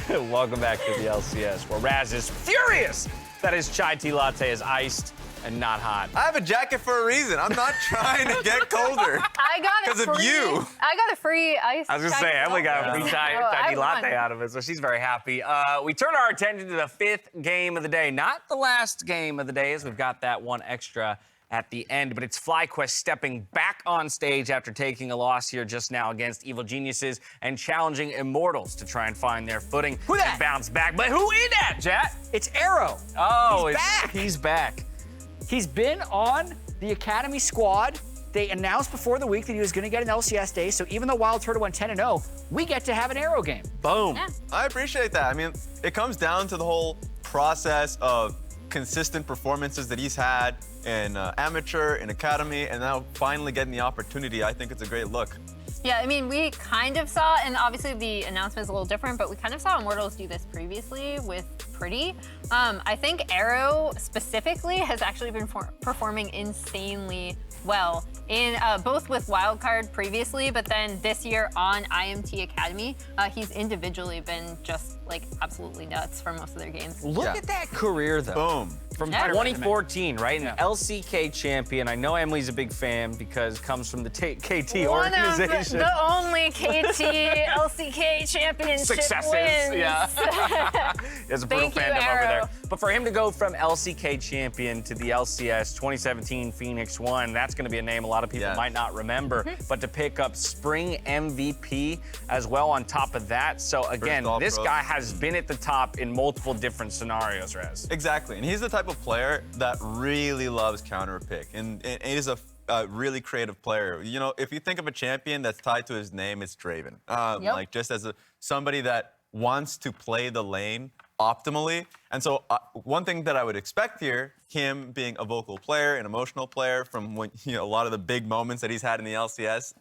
Welcome back to the LCS, where Raz is furious that his chai tea latte is iced and not hot. I have a jacket for a reason. I'm not trying to get colder. I got because of you. I got a free ice. I was gonna say, Emily got a free chai tea latte out of it, so she's very happy. We turn our attention to the 5th game of the day. Not the last game of the day, as we've got that one extra at the end, but it's FlyQuest stepping back on stage after taking a loss here just now against Evil Geniuses and challenging Immortals to try and find their footing and bounce back. But who is that, Jat? It's Arrow. Oh, he's back. He's back. He's been on the Academy squad. They announced before the week that he was going to get an LCS day, so even though Wild Turtle went 10-0, we get to have an Arrow game. Boom. Yeah. I appreciate that. I mean, it comes down to the whole process of consistent performances that he's had in amateur, in academy, and now finally getting the opportunity. I think it's a great look. Yeah, I mean, we kind of saw, and obviously the announcement is a little different, but we kind of saw Immortals do this previously with Pretty. I think Arrow specifically has actually been performing insanely well in both with Wildcard previously, but then this year on IMT Academy, he's individually been just like absolutely nuts for most of their games. Look at that career, though. Boom. From Yeah. 2014, right? An LCK champion. I know Emily's a big fan because it comes from the KT One organization. of the only KT LCK championship Successes, wins. yeah. There's a brutal Thank you, fandom over Arrow. there. But for him to go from LCK champion to the LCS 2017 Phoenix 1, that's going to be a name a lot of people might not remember. But to pick up Spring MVP as well on top of that. So again, this guy has been at the top in multiple different scenarios, Raz. Exactly, and he's the type of player that really loves counter pick, and is a really creative player. You know, if you think of a champion that's tied to his name, it's Draven. Like just as somebody that wants to play the lane optimally. And so one thing that I would expect here, him being a vocal player, an emotional player from when, a lot of the big moments that he's had in the LCS,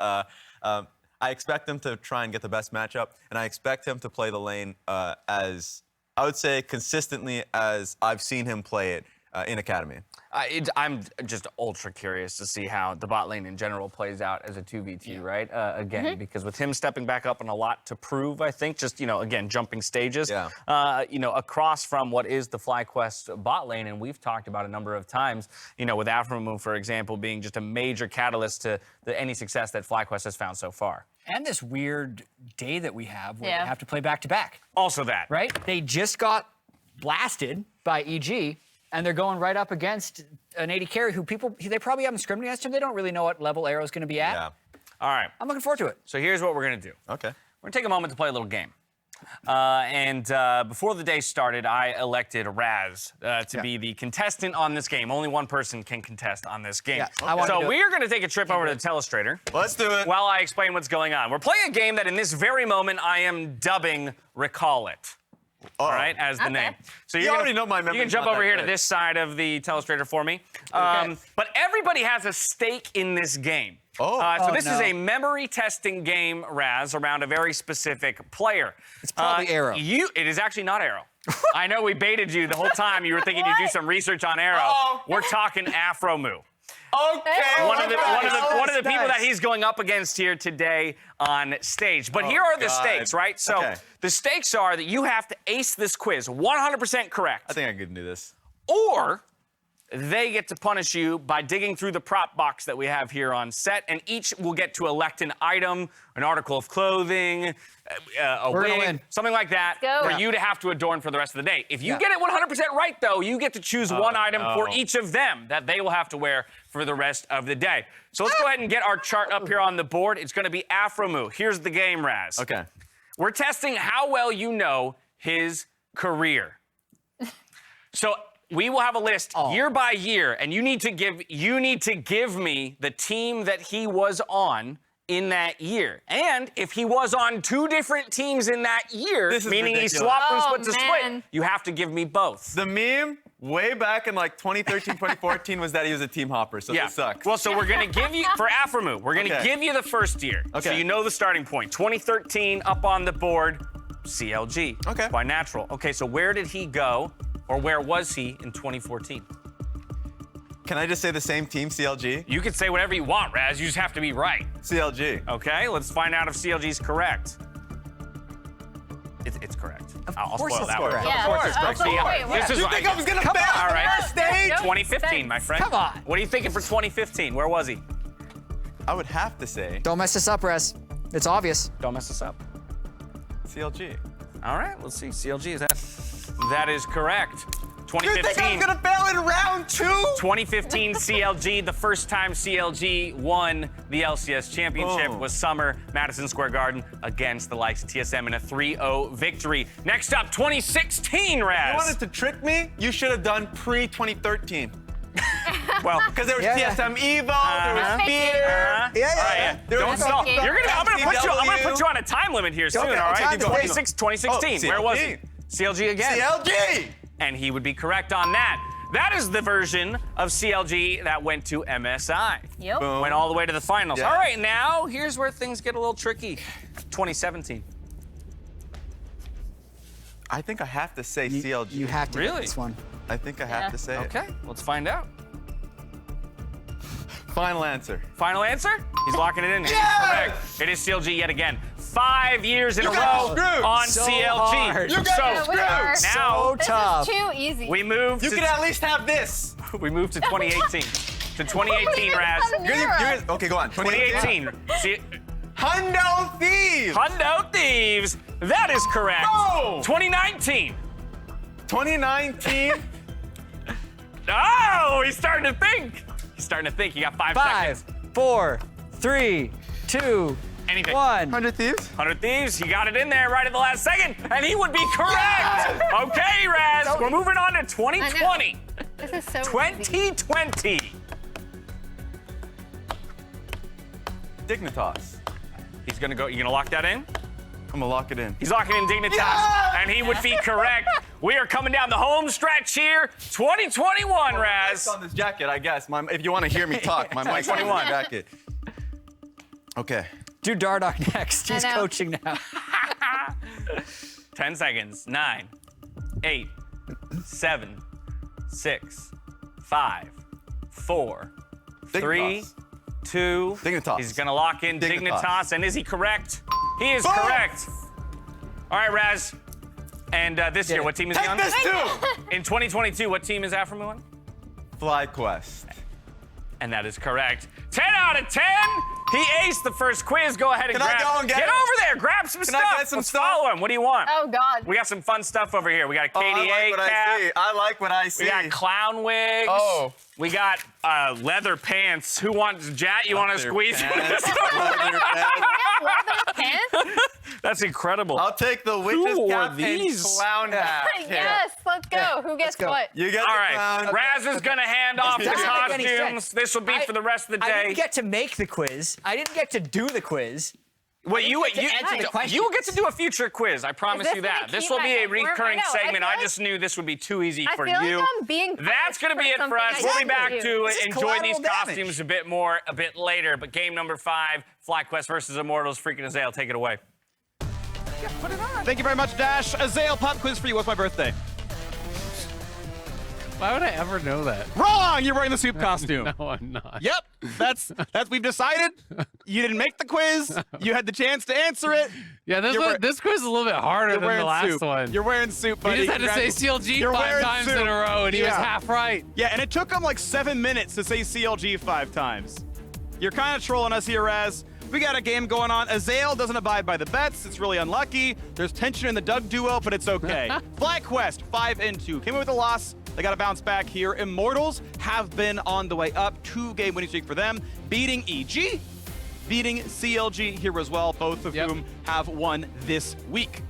I expect him to try and get the best matchup, and I expect him to play the lane as, I would say, consistently as I've seen him play it in Academy. I'm just ultra curious to see how the bot lane in general plays out as a 2v2, right? Again, because with him stepping back up and a lot to prove, I think, just, again, jumping stages, across from what is the FlyQuest bot lane, and we've talked about a number of times, with aphromoo, for example, being just a major catalyst to any success that FlyQuest has found so far. And this weird day that we have where they have to play back-to-back. Also that. Right? They just got blasted by EG, and they're going right up against an AD carry who they probably haven't scrimmaged against him. They don't really know what level Arrow's going to be at. Yeah. All right. I'm looking forward to it. So here's what we're going to do. Okay. We're going to take a moment to play a little game. Before the day started, I elected Raz to be the contestant on this game. Only one person can contest on this game. Yeah, So we are going to take a trip over to the Telestrator. Let's do it. While I explain what's going on. We're playing a game that in this very moment I am dubbing Recall It. All right, as the name. So You already know my memory's You can jump not over that here good. to this side of the Telestrator for me. But everybody has a stake in this game. So this is a memory testing game, Raz, around a very specific player. It's probably Arrow. It is actually not Arrow. I know we baited you the whole time. You were thinking you'd do some research on Arrow. We're talking aphromoo. Okay. One of the people nice. that he's going up against here today on stage. But here are the stakes, right? So the stakes are that you have to ace this quiz 100% correct. I think I can do this. Or they get to punish you by digging through the prop box that we have here on set, and each will get to elect an item, an article of clothing, a wig, something like that, for you to have to adorn for the rest of the day. If you get it 100% right, though, you get to choose one item for each of them that they will have to wear for the rest of the day. So let's go ahead and get our chart up here on the board. It's going to be aphromoo. Here's the game, Raz. Okay. We're testing how well you know his career. So we will have a list year by year, and you need to give me the team that he was on in that year. And if he was on 2 different teams in that year, meaning ridiculous. he swapped from split to man. split, you have to give me both. The meme way back in like 2013, 2014 was that he was a team hopper, so this sucks. Well, so we're going to give you, for aphromoo, we're going to give you the first year. So you know the starting point. 2013 up on the board, CLG. Okay. By natural. Okay, so where did he go, or where was he in 2014? Can I just say the same team, CLG? You can say whatever you want, Raz. You just have to be right. CLG. Okay, let's find out if CLG's correct. It's correct. Of I'll course spoil it's that one. correct. Yeah. Of course it's correct. See, Wait, this is You think I was gonna Come fail on. All right. first stage? Nope. 2015, my friend. Come on. What are you thinking for 2015? Where was he? I would have to say Don't mess this up, Rez. It's obvious. Don't mess this up. CLG. All right, let's see. CLG is that. That is correct. You think I 2015. was gonna fail in round 2? 2015 CLG, the first time CLG won the LCS championship Boom. was summer, Madison Square Garden against the likes of TSM in a 3-0 victory. Next up, 2016, Raz. You wanted to trick me? You should have done pre-2013. Well, Because there was Yeah. TSM Evo, there was Fake it. Fear. Don't That's stall. okay. I'm gonna LCW. put you on a time limit here soon, Okay, all right? time delay. 2016. Oh, Where was CLG. he? CLG again. CLG! And he would be correct on that. That is the version of CLG that went to MSI. Yep. Boom. Went all the way to the finals. Yeah. All right, now here's where things get a little tricky. 2017. I think I have to say CLG. You have to Really? get this one. I think I have Yeah. to say it. Okay, let's find out. Final answer. Final answer? He's locking it in. He's Yes! correct. It is CLG yet again. 5 years in You a got row screwed. on So CLG. hard. You got So screwed. now So This tough. is too easy. we move You to can at least have this. we move to 2018. To 2018, Raz. Okay, go on. 2018. See, Hundo Thieves. Hundo Thieves. That is correct. Oh! 2019. 2019. Oh, he's starting to think. He's starting to think. You got 5 5, seconds. 4, 3, 2, Anything. 1. 100 Thieves. 100 Thieves, he got it in there right at the last second, and he would be correct. Okay, Raz, we're moving on to 2020. This is so easy. 2020. Dignitas. He's gonna go. You gonna lock that in? I'm gonna lock it in. He's locking in Dignitas, Yeah! and he would be correct. We are coming down the home stretch here. 2021, Raz. Mic's on this jacket, I guess. If you want to hear me talk, my mic's on this 21. jacket. Okay. Do Dardock next. He's know. coaching now. 10 seconds. 9, 8, 7, 6, 5, 4, 3, Dignitas. 2. Dignitas. He's gonna lock in Dignitas. Dignitas, and is he correct? He is Boom! correct. All right, Raz. And this year, it. what team is he Take on? this too. In 2022, what team is aphromoo on? FlyQuest. And that is correct. 10 out of 10. He aced the first quiz. Go ahead and Can I grab. go and get it? over there. Grab some Can I stuff. get some Let's stuff? follow him. What do you want? Oh God. We got some fun stuff over here. We got a Oh, KDA I like what cap. I see. I like what I see. We got clown wigs. Oh. We got leather pants. Who wants Jat? You want to Leather squeeze? pants. Leather pants. Leather pants? That's incredible. I'll take the witch's wore cap these? and clown hat. Yes, let's go. Who gets go. what? You get All the right, clown. Raz is gonna hand off the Doesn't make any costumes. sense. This will be for the rest of the I day. didn't get to make the quiz. I didn't get to do the quiz. Well, you get to answer the questions. you will get to do a future quiz. I promise this you gonna that. This keep will my be a head warm? recurring I know, I segment. feel I like- just knew this would be too easy I for feel you. like I'm being That's gonna punished be it for something us. I We'll be didn't back do. to This is enjoy these collateral damage. costumes a bit more a bit later. But game number 5, FlyQuest versus Immortals. Freaking Azael, take it away. Thank you very much, Dash. Azael, pop quiz for you. What's my birthday? Why would I ever know that? Wrong! You're wearing the soup costume. No, I'm not. Yep, that's we've decided. You didn't make the quiz. You had the chance to answer it. Yeah, You're wear- this quiz is a little bit harder You're than wearing the last soup. one. You're wearing soup, He buddy. just had to say CLG You're 5 wearing times soup. in a row, and he was Yeah. half right. Yeah, and it took him like 7 minutes to say CLG 5 times. You're kind of trolling us here, Raz. We got a game going on. Azael doesn't abide by the bets. It's really unlucky. There's tension in the Doug duo, but it's okay. FlyQuest 5-2 came in with a loss. They got to bounce back here. Immortals have been on the way up. 2-game winning streak for them, beating EG, beating CLG here as well, both of Yep. whom have won this week.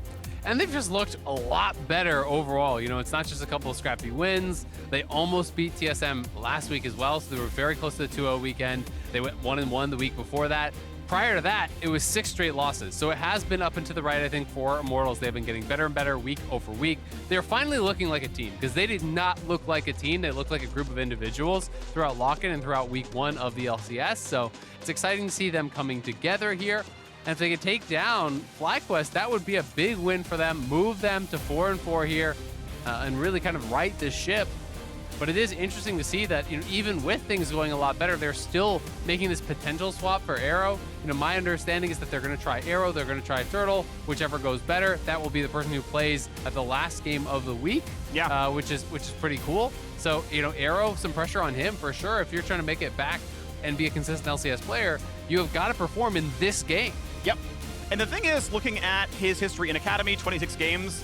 And they've just looked a lot better overall. You know, it's not just a couple of scrappy wins. They almost beat TSM last week as well, so they were very close to the 2-0 weekend. They went 1-1 the week before that. Prior to that, it was 6 straight losses. So it has been up and to the right, I think, for Immortals. They've been getting better and better week over week. They're finally looking like a team because they did not look like a team. They looked like a group of individuals throughout lock-in and throughout week 1 of the LCS. So it's exciting to see them coming together here. And if they could take down FlyQuest, that would be a big win for them, move them to 4-4 here, and really kind of right this ship. But it is interesting to see that, you know, even with things going a lot better, they're still making this potential swap for Arrow. You know, my understanding is that they're going to try Arrow, they're going to try Turtle, whichever goes better. That will be the person who plays at the last game of the week. Yeah. Which is pretty cool. So, you know, Arrow, some pressure on him for sure. If you're trying to make it back and be a consistent LCS player, you have got to perform in this game. Yep. And the thing is, looking at his history in Academy, 26 games,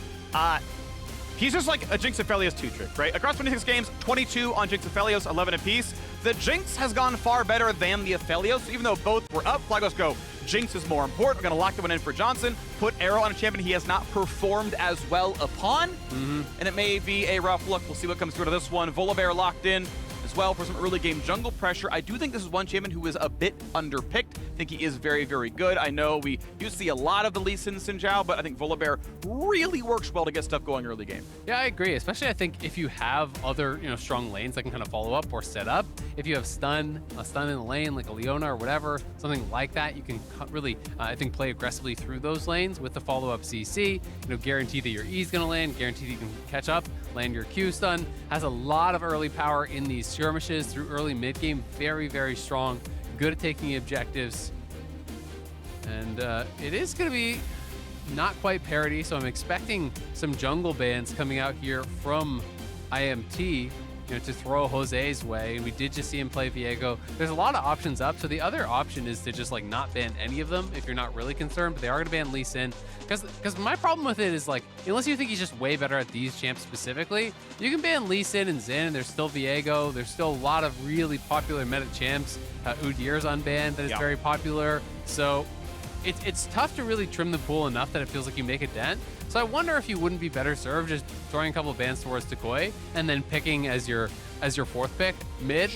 he's just like a Jinx Aphelios 2-trick, right? Across 26 games, 22 on Jinx Aphelios, 11 apiece. The Jinx has gone far better than the Aphelios, even though both were up. FlyQuest go, Jinx is more important. We're going to lock the one in for Johnsun, put Arrow on a champion he has not performed as well upon. And it may be a rough look. We'll see what comes through to this one. Volibear locked in as well for some early game jungle pressure. I do think this is one champion who is a bit underpicked. I think he is very, very good. I know we used to see a lot of the Lee Sin Xin Zhao, but I think Volibear really works well to get stuff going early game. Yeah, I agree. Especially I think if you have other, you know, strong lanes that can kind of follow up or set up. If you have a stun in the lane like a Leona or whatever, something like that, you can really, I think, play aggressively through those lanes with the follow-up CC. You know, guarantee that your E's gonna land, guarantee that you can catch up, land your Q stun. Has a lot of early power in these skirmishes through early mid game. Very, very strong. Good at taking objectives. And it is going to be not quite parity, so I'm expecting some jungle bans coming out here from IMT, you know, to throw Jose's way. We did just see him play Viego. There's a lot of options up, so the other option is to just like not ban any of them if you're not really concerned, but they are going to ban Lee Sin. Because my problem with it is, like, unless you think he's just way better at these champs specifically, you can ban Lee Sin and Xin, and there's still Viego. There's still a lot of really popular meta champs. Udyr's unbanned that is very popular. So it's tough to really trim the pool enough that it feels like you make a dent. So I wonder if you wouldn't be better served just throwing a couple of bans towards toucouille and then picking as your fourth pick mid,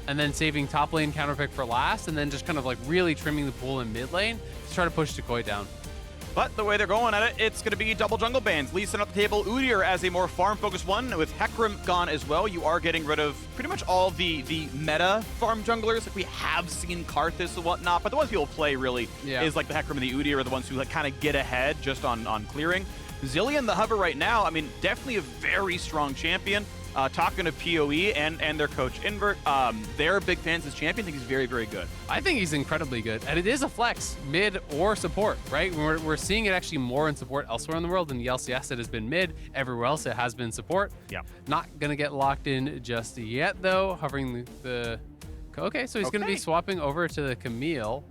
and then saving top lane counter pick for last, and then just kind of like really trimming the pool in mid lane to try to push toucouille down. But the way they're going at it, it's going to be double jungle bans. Lee Sin at the table, Udyr as a more farm-focused one, with Hecarim gone as well. You are getting rid of pretty much all the meta farm junglers. Like, we have seen Karthus and whatnot, but the ones people play really is like the Hecarim and the Udyr are the ones who like kind of get ahead just on clearing. Zilean, the hover right now, I mean, definitely a very strong champion. Talking to PoE and their coach Invert, they're big fans of this champion. I think he's very, very good. I think he's incredibly good, and it is a flex, mid or support, right? We're seeing it actually more in support elsewhere in the world. In the LCS, it has been mid. Everywhere else, it has been support. Yeah. Not gonna get locked in just yet, though. Hovering the okay, so he's gonna be swapping over to the Camille.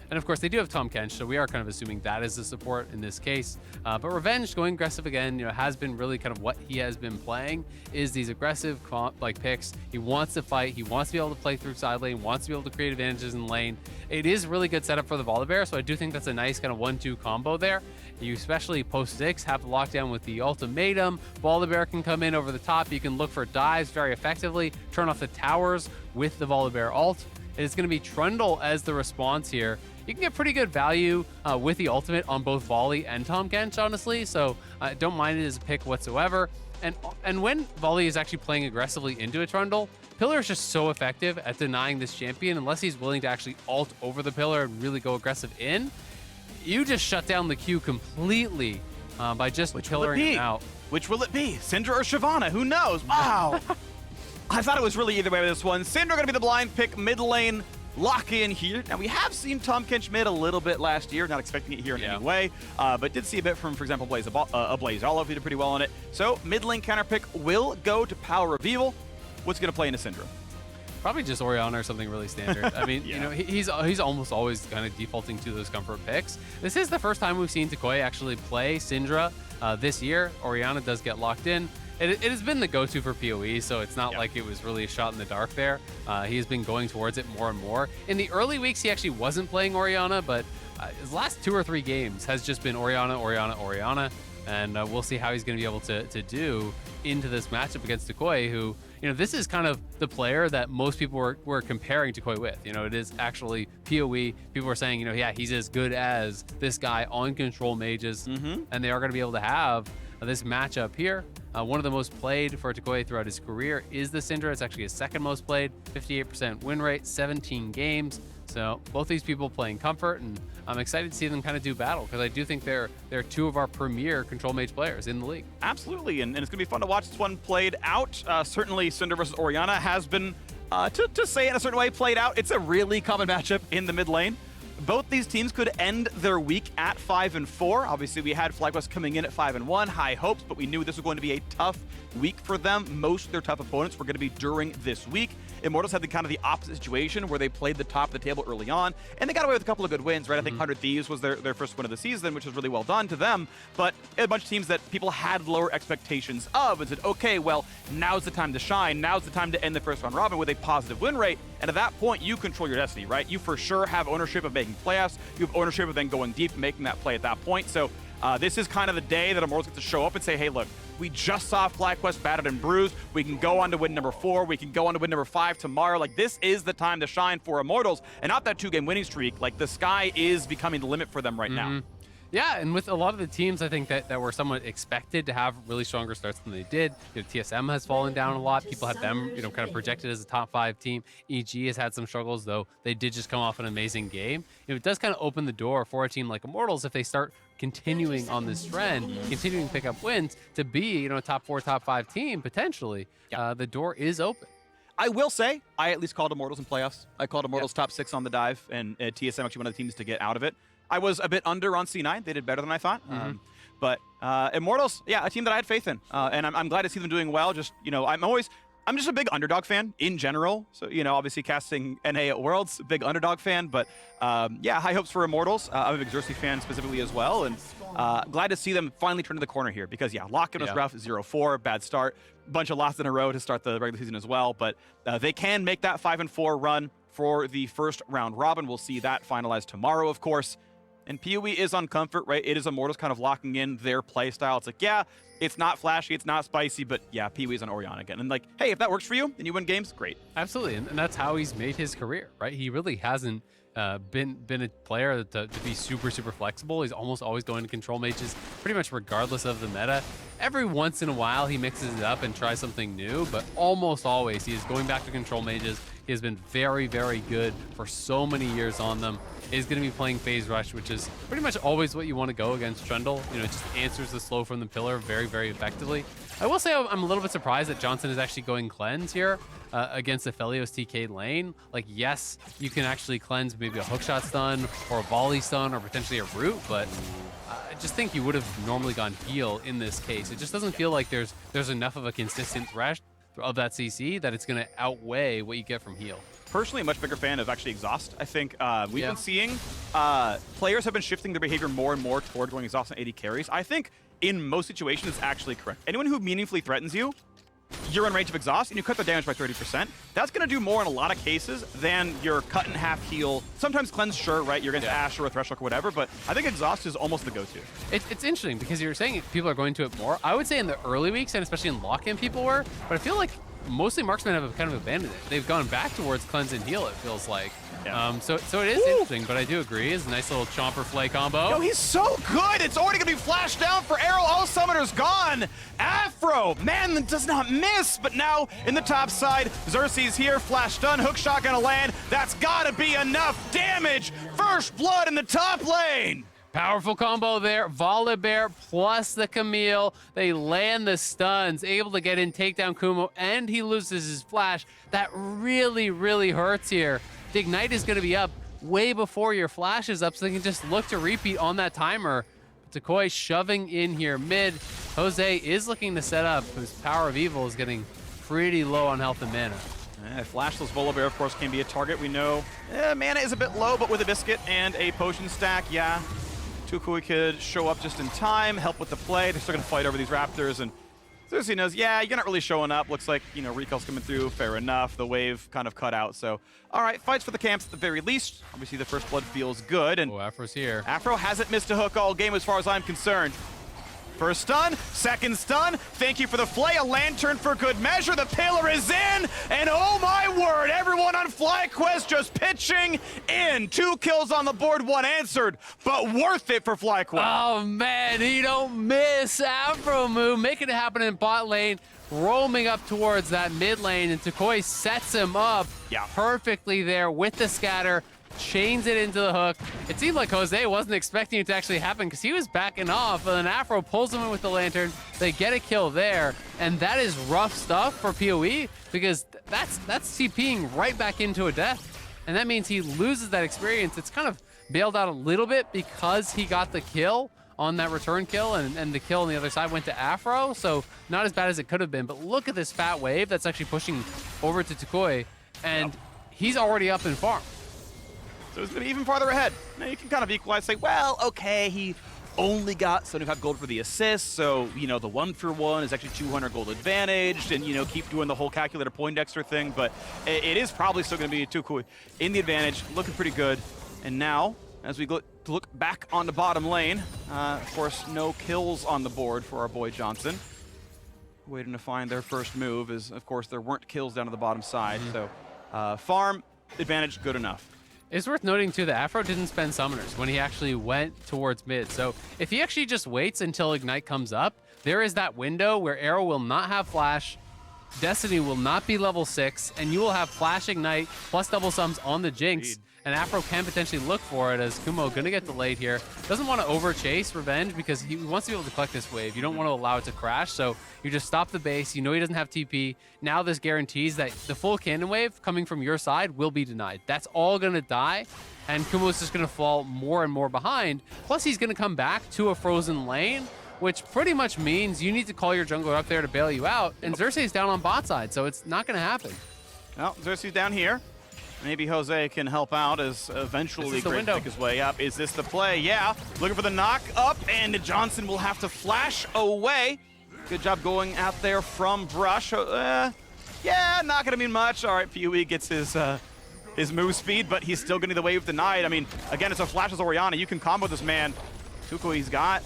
And of course, they do have Tahm Kench, so we are kind of assuming that is the support in this case. But Revenge going aggressive again, you know, has been really kind of what he has been playing, is these aggressive like picks. He wants to fight, he wants to be able to play through side lane, wants to be able to create advantages in lane. It is really good setup for the Volibear, so I do think that's a nice kind of 1-2 combo there. You especially post 6 have the lockdown with the ultimatum. Volibear can come in over the top. You can look for dives very effectively, turn off the towers with the Volibear ult. It's going to be Trundle as the response here. You can get pretty good value with the ultimate on both Volley and Tahm Kench, honestly, so don't mind it as a pick whatsoever. And when Volley is actually playing aggressively into a Trundle, Pillar is just so effective at denying this champion. Unless he's willing to actually ult over the Pillar and really go aggressive in, you just shut down the Q completely by just pillaring him out. Which will it be? Syndra or Shyvana? Who knows? Wow. I thought it was really either way with this one. Syndra going to be the blind pick mid lane. Lock in here. Now, we have seen Tahm Kench mid a little bit last year, not expecting it here in any way, but did see a bit from, for example, Blaze All of you did pretty well on it. So, mid lane counter pick will go to PowerOfEvil. What's going to play into Syndra? Probably just Orianna or something really standard. I mean, you know, he's almost always kind of defaulting to those comfort picks. This is the first time we've seen toucouille actually play Syndra this year. Orianna does get locked in. It has been the go-to for PoE, so it's not like it was really a shot in the dark there. He's been going towards it more and more. In the early weeks, he actually wasn't playing Orianna, but his last 2 or 3 games has just been Orianna, and we'll see how he's going to be able to do into this matchup against toucouille, who, you know, this is kind of the player that most people were comparing toucouille with. You know, it is actually PoE. People are saying, you know, yeah, he's as good as this guy on control mages, and they are going to be able to have this matchup here. One of the most played for toucouille throughout his career is the Syndra. It's actually his second most played, 58% win rate, 17 games. So both these people playing comfort, and I'm excited to see them kind of do battle because I do think they're two of our premier control mage players in the league. Absolutely, and it's going to be fun to watch this one played out. Certainly, Syndra versus Orianna has been, to say it in a certain way, played out. It's a really common matchup in the mid lane. Both these teams could end their week at 5-4. Obviously, we had FlyQuest coming in at 5-1, high hopes, but we knew this was going to be a tough week for them. Most of their tough opponents were going to be during this week. Immortals had the kind of the opposite situation where they played the top of the table early on, and they got away with a couple of good wins, right? I think 100 Thieves was their first win of the season, which was really well done to them, but a bunch of teams that people had lower expectations of and said, okay, well, now's the time to shine. Now's the time to end the first round robin with a positive win rate, and at that point, you control your destiny, right? You for sure have ownership of making playoffs. You have ownership of then going deep and making that play at that point. So this is kind of the day that Immortals get to show up and say, hey, look, we just saw FlyQuest battered and bruised. We can go on to win number 4. We can go on to win number 5 tomorrow. Like, this is the time to shine for Immortals, and not that 2-game winning streak. Like, the sky is becoming the limit for them right now. Yeah, and with a lot of the teams, I think that were somewhat expected to have really stronger starts than they did. TSM has fallen down a lot. People had them, kind of projected as a top 5 team. EG has had some struggles, though they did just come off an amazing game. It does kind of open the door for a team like Immortals if they start continuing on this trend, continuing to pick up wins to be, a top 4, top 5 team potentially. The door is open. I will say, I at least called Immortals in playoffs. I called Immortals top 6 on the dive, and TSM actually one of the teams to get out of it. I was a bit under on C9. They did better than I thought. But Immortals, a team that I had faith in. And I'm glad to see them doing well. Just, I'm just a big underdog fan in general. So, obviously casting NA at Worlds, big underdog fan. But high hopes for Immortals. I'm a big Xerxe fan specifically as well. And glad to see them finally turn to the corner here. Because, Lock-in was rough, 0-4, bad start. Bunch of losses in a row to start the regular season as well. But they can make that 5-4 run for the first round robin. We'll see that finalized tomorrow, of course. And PoE is on comfort, right? It is Immortals kind of locking in their play style. It's like, it's not flashy, it's not spicy, but PoE is on Orianna again. And hey, if that works for you and you win games, great. Absolutely, and that's how he's made his career, right? He really hasn't been a player to be super flexible. He's almost always going to control mages, pretty much regardless of the meta. Every once in a while, he mixes it up and tries something new, but almost always he is going back to control mages. He has been very good for so many years on them. Is going to be playing Phase Rush, which is pretty much always what you want to go against Trundle. It just answers the slow from the pillar very effectively. I will say I'm a little bit surprised that Johnsun is actually going cleanse here against Aphelios TK lane. Yes, you can actually cleanse maybe a hookshot stun or a volley stun or potentially a root, but I just think you would have normally gone heal in this case. It just doesn't feel like there's enough of a consistent Thresh of that CC that it's going to outweigh what you get from heal. Personally, a much bigger fan of actually Exhaust. I think we've been seeing players have been shifting their behavior more and more toward going Exhaust and AD carries. I think in most situations, it's actually correct. Anyone who meaningfully threatens you, you're in range of Exhaust, and you cut their damage by 30%. That's going to do more in a lot of cases than your cut in half heal. Sometimes cleanse, sure, right? You're against Ashe or a Thresh or whatever, but I think Exhaust is almost the go-to. It's interesting because you're saying people are going to it more. I would say in the early weeks, and especially in lock-in people were, but I feel like mostly marksmen have kind of abandoned it. They've gone back towards cleanse and heal, it feels like. So it is interesting, but I do agree. It's a nice little chomper flay combo. Yo, he's so good! It's already gonna be flashed down for Arrow. All summoners gone! Afro, man, that does not miss, but now in the top side, Xerxe's here, flash stun, hook shot gonna land. That's gotta be enough damage! First blood in the top lane! Powerful combo there. Volibear plus the Camille. They land the stuns, able to get in, take down Kumo, and he loses his flash. That really hurts here. The Ignite is going to be up way before your flash is up, so they can just look to repeat on that timer. toucouille shoving in here mid. Jose is looking to set up. His PowerOfEvil is getting pretty low on health and mana. Flashless Volibear, of course, can be a target. We know mana is a bit low, but with a Biscuit and a potion stack, toucouille could show up just in time, help with the play. They're still going to fight over these Raptors, and Xerxe knows, you're not really showing up. Looks like, recall's coming through, fair enough. The wave kind of cut out, so all right, fights for the camps at the very least. Obviously, the first blood feels good, and Afro's here. Afro hasn't missed a hook all game as far as I'm concerned. First stun, second stun. Thank you for the flay. A lantern for good measure. The pillar is in. And oh my word, everyone on FlyQuest just pitching in. 2 kills on the board, 1 answered, but worth it for FlyQuest. Oh man, he don't miss. aphromoo making it happen in bot lane, roaming up towards that mid lane, and toucouille sets him up perfectly there with the scatter. Chains it into the hook. It seemed like Jose wasn't expecting it to actually happen because he was backing off, and then Aphro pulls him in with the lantern. They get a kill there, and that is rough stuff for PoE because that's TPing right back into a death, and that means he loses that experience. It's kind of bailed out a little bit because he got the kill on that return kill, and the kill on the other side went to Aphro, so not as bad as it could have been. But look at this fat wave that's actually pushing over to toucouille, and he's already up in farm. So it's going to be even farther ahead. Now you can kind of equalize, say, well, okay, he only got 75 gold for the assist, so, you know, the 1-for-1 is actually 200 gold advantaged, and, you know, keep doing the whole calculator Poindexter thing, but it is probably still going to be toucouille in the advantage, looking pretty good. And now, as we look back on the bottom lane, of course, no kills on the board for our boy Johnsun. Waiting to find their first move is, of course, there weren't kills down to the bottom side, so farm advantage good enough. It's worth noting, too, that Aphro didn't spend summoners when he actually went towards mid. So if he actually just waits until Ignite comes up, there is that window where Arrow will not have Flash, Destiny will not be level 6, and you will have Flash Ignite plus double sums on the Jinx. And Aphro can potentially look for it as Kumo going to get delayed here. Doesn't want to over-chase Revenge because he wants to be able to collect this wave. You don't want to allow it to crash, so you just stop the base. You know he doesn't have TP. Now this guarantees that the full cannon wave coming from your side will be denied. That's all going to die, and Kumo's just going to fall more and more behind. Plus, he's going to come back to a frozen lane, which pretty much means you need to call your jungler up there to bail you out, and Xerxe is down on bot side, so it's not going to happen. Well, Xerxe's down here. Maybe Jose can help out as eventually Greg pick his way up. Is this the play? Yeah. Looking for the knock up, and Johnsun will have to flash away. Good job going out there from Brush. Yeah, not going to mean much. All right, PoE gets his move speed, but he's still getting the wave denied. I mean, again, it's a flash as Orianna. You can combo this man. toucouille's got.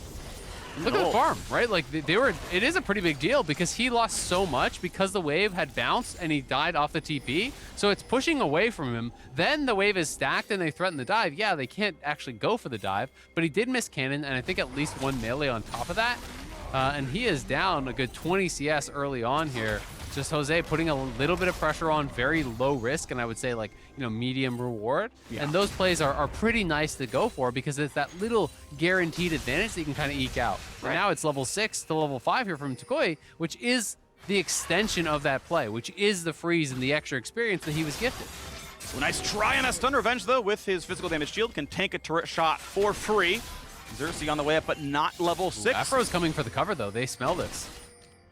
Look at the farm, right? Like it is a pretty big deal because he lost so much because the wave had bounced and he died off the TP. So it's pushing away from him. Then the wave is stacked and they threaten the dive. Yeah, they can't actually go for the dive, but he did miss cannon and I think at least 1 melee on top of that. And he is down a good 20 CS early on here. Just Jose putting a little bit of pressure on, very low risk, and I would say like, you know, medium reward. Yeah. And those plays are pretty nice to go for because it's that little guaranteed advantage that you can kind of eke out. Right. Now it's level 6 to level 5 here from toucouille, which is the extension of that play, which is the freeze and the extra experience that he was gifted. So nice try on a stun revenge though with his physical damage shield, can tank a turret shot for free. Xerxe on the way up, but not level 6. Aphro's coming for the cover though, they smell this.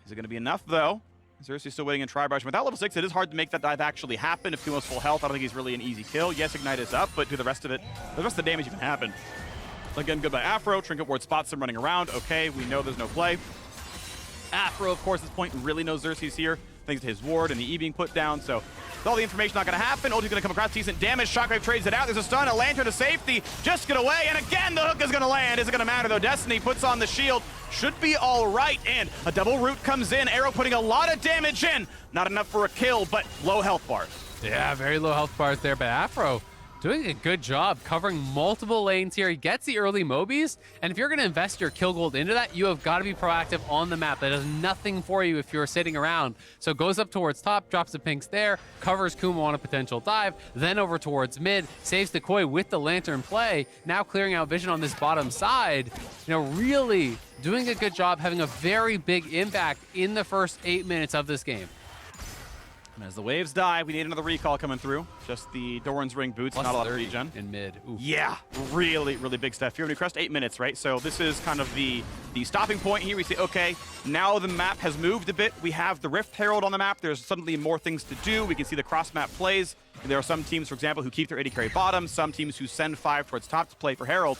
Is it gonna be enough though? Xerxe still waiting in Tri-Brush. Without level 6, it is hard to make that dive actually happen. If Kumo's full health, I don't think he's really an easy kill. Yes, Ignite is up, but do the rest of it, the rest of the damage even happen? Again, good by Aphro. Trinket Ward spots him running around. Okay, we know there's no play. Aphro, of course, at this point really knows Xerxe's here, thanks to his ward and the E being put down, so with all the information not going to happen. Ulti's going to come across, decent damage. Shockwave trades it out. There's a stun, a lantern to safety. Just get away, and again, the hook is going to land. Isn't going to matter, though. Destiny puts on the shield. Should be all right, and a double root comes in. Arrow putting a lot of damage in. Not enough for a kill, but low health bars. Yeah, very low health bars there, but Aphro doing a good job covering multiple lanes here. He gets the early Mobies, and if you're going to invest your kill gold into that, you have got to be proactive on the map. That does nothing for you if you're sitting around. So goes up towards top, drops the pinks there, covers Kumo on a potential dive, then over towards mid, saves toucouille with the lantern play, now clearing out vision on this bottom side. You know, really doing a good job, having a very big impact in the first 8 minutes of this game. And as the waves die, we need another recall coming through. Just the Doran's Ring boots, plus not a lot of regen. In mid. Oof. Yeah, really, really big stuff here. We crest 8 minutes, right? So this is kind of the stopping point here. We say, okay, now the map has moved a bit. We have the Rift Herald on the map. There's suddenly more things to do. We can see the cross-map plays. There are some teams, for example, who keep their AD carry bottom. Some teams who send 5 towards top to play for Herald.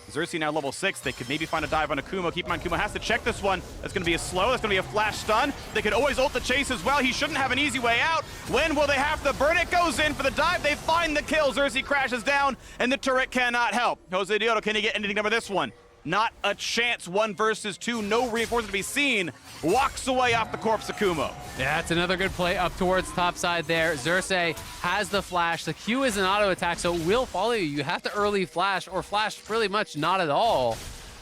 Xerxe now level 6. They could maybe find a dive on a Kumo. Keep in mind, Kumo has to check this one. That's going to be a slow. That's going to be a flash stun. They could always ult the chase as well. He shouldn't have an easy way out. When will they have to burn? It goes in for the dive. They find the kill. Xerxe crashes down, and the turret cannot help. Josedeodo, can he get anything over this one? Not a chance. 1 versus 2. No reinforcement to be seen. Walks away off the corpse of Kumo. Yeah, it's another good play up towards top side there. Xerxe has the flash. The Q is an auto attack, so it will follow you. You have to early flash or flash really much not at all.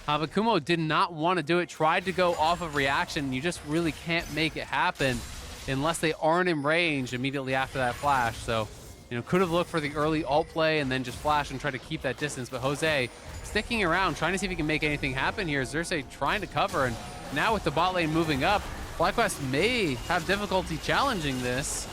But Kumo did not want to do it. Tried to go off of reaction. You just really can't make it happen unless they aren't in range immediately after that flash. So, could have looked for the early ult play and then just flash and try to keep that distance. But Jose sticking around, trying to see if he can make anything happen here. Xerxe trying to cover, and now with the bot lane moving up, FlyQuest may have difficulty challenging this.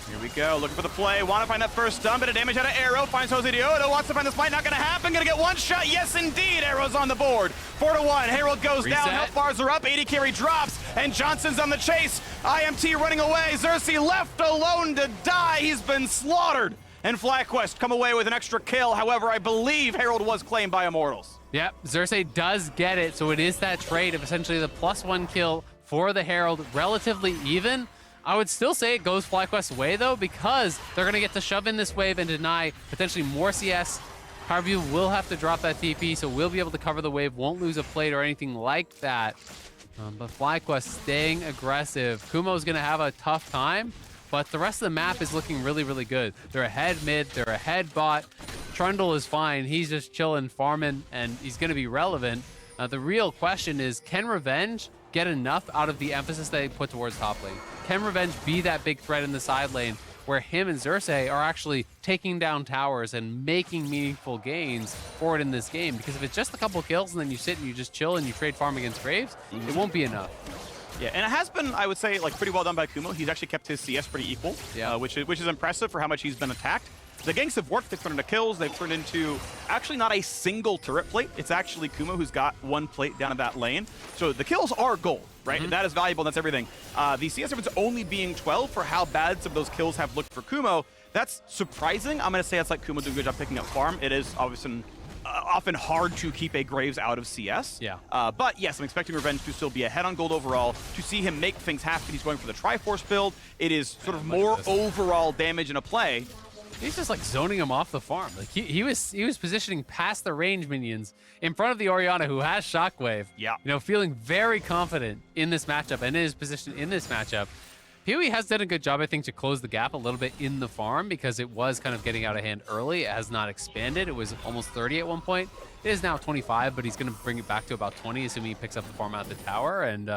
Here we go, looking for the play. Want to find that first stun, bit of damage out of Arrow. Finds Josedeodo, wants to find this fight. Not going to happen. Going to get one shot. Yes, indeed. Arrow's on the board. 4-1. Herald goes down. Health bars are up. AD carry drops. And Johnsun's on the chase. IMT running away. Xerxe left alone to die. He's been slaughtered. And FlyQuest come away with an extra kill. However, I believe Herald was claimed by Immortals. Yep, Xerxe does get it. So it is that trade of essentially the +1 kill for the Herald. Relatively even. I would still say it goes FlyQuest's way, though, because they're going to get to shove in this wave and deny potentially more CS. However, you will have to drop that TP, so we'll be able to cover the wave, won't lose a plate or anything like that. But FlyQuest staying aggressive. Kumo's going to have a tough time, but the rest of the map is looking really, really good. They're ahead mid, they're ahead bot. Trundle is fine. He's just chilling, farming, and he's going to be relevant. The real question is, can Revenge get enough out of the emphasis they put towards top lane? Can Revenge be that big threat in the side lane where him and Xerxe are actually taking down towers and making meaningful gains forward in this game? Because if it's just a couple kills and then you sit and you just chill and you trade farm against Graves, it won't be enough. Yeah, and it has been, I would say, pretty well done by Kumo. He's actually kept his CS pretty equal, which is impressive for how much he's been attacked. The ganks have worked. They've turned into kills. They've turned into actually not a single turret plate. It's actually Kumo who's got 1 plate down in that lane. So the kills are gold, right? And that is valuable, and that's everything. The CS difference only being 12 for how bad some of those kills have looked for Kumo. That's surprising. I'm going to say it's like Kumo doing a good job picking up farm. It is obviously often hard to keep a Graves out of CS. Yeah. But yes, I'm expecting Revenge to still be ahead on gold overall. To see him make things happen, he's going for the Triforce build. It is sort of more overall damage in a play. He's just zoning him off the farm. He was positioning past the range minions in front of the Orianna, who has Shockwave. Yeah. Feeling very confident in this matchup and in his position in this matchup. Huey has done a good job, I think, to close the gap a little bit in the farm because it was kind of getting out of hand early. It has not expanded. It was almost 30 at one point. It is now 25, but he's going to bring it back to about 20, assuming he picks up the farm out of the tower. And,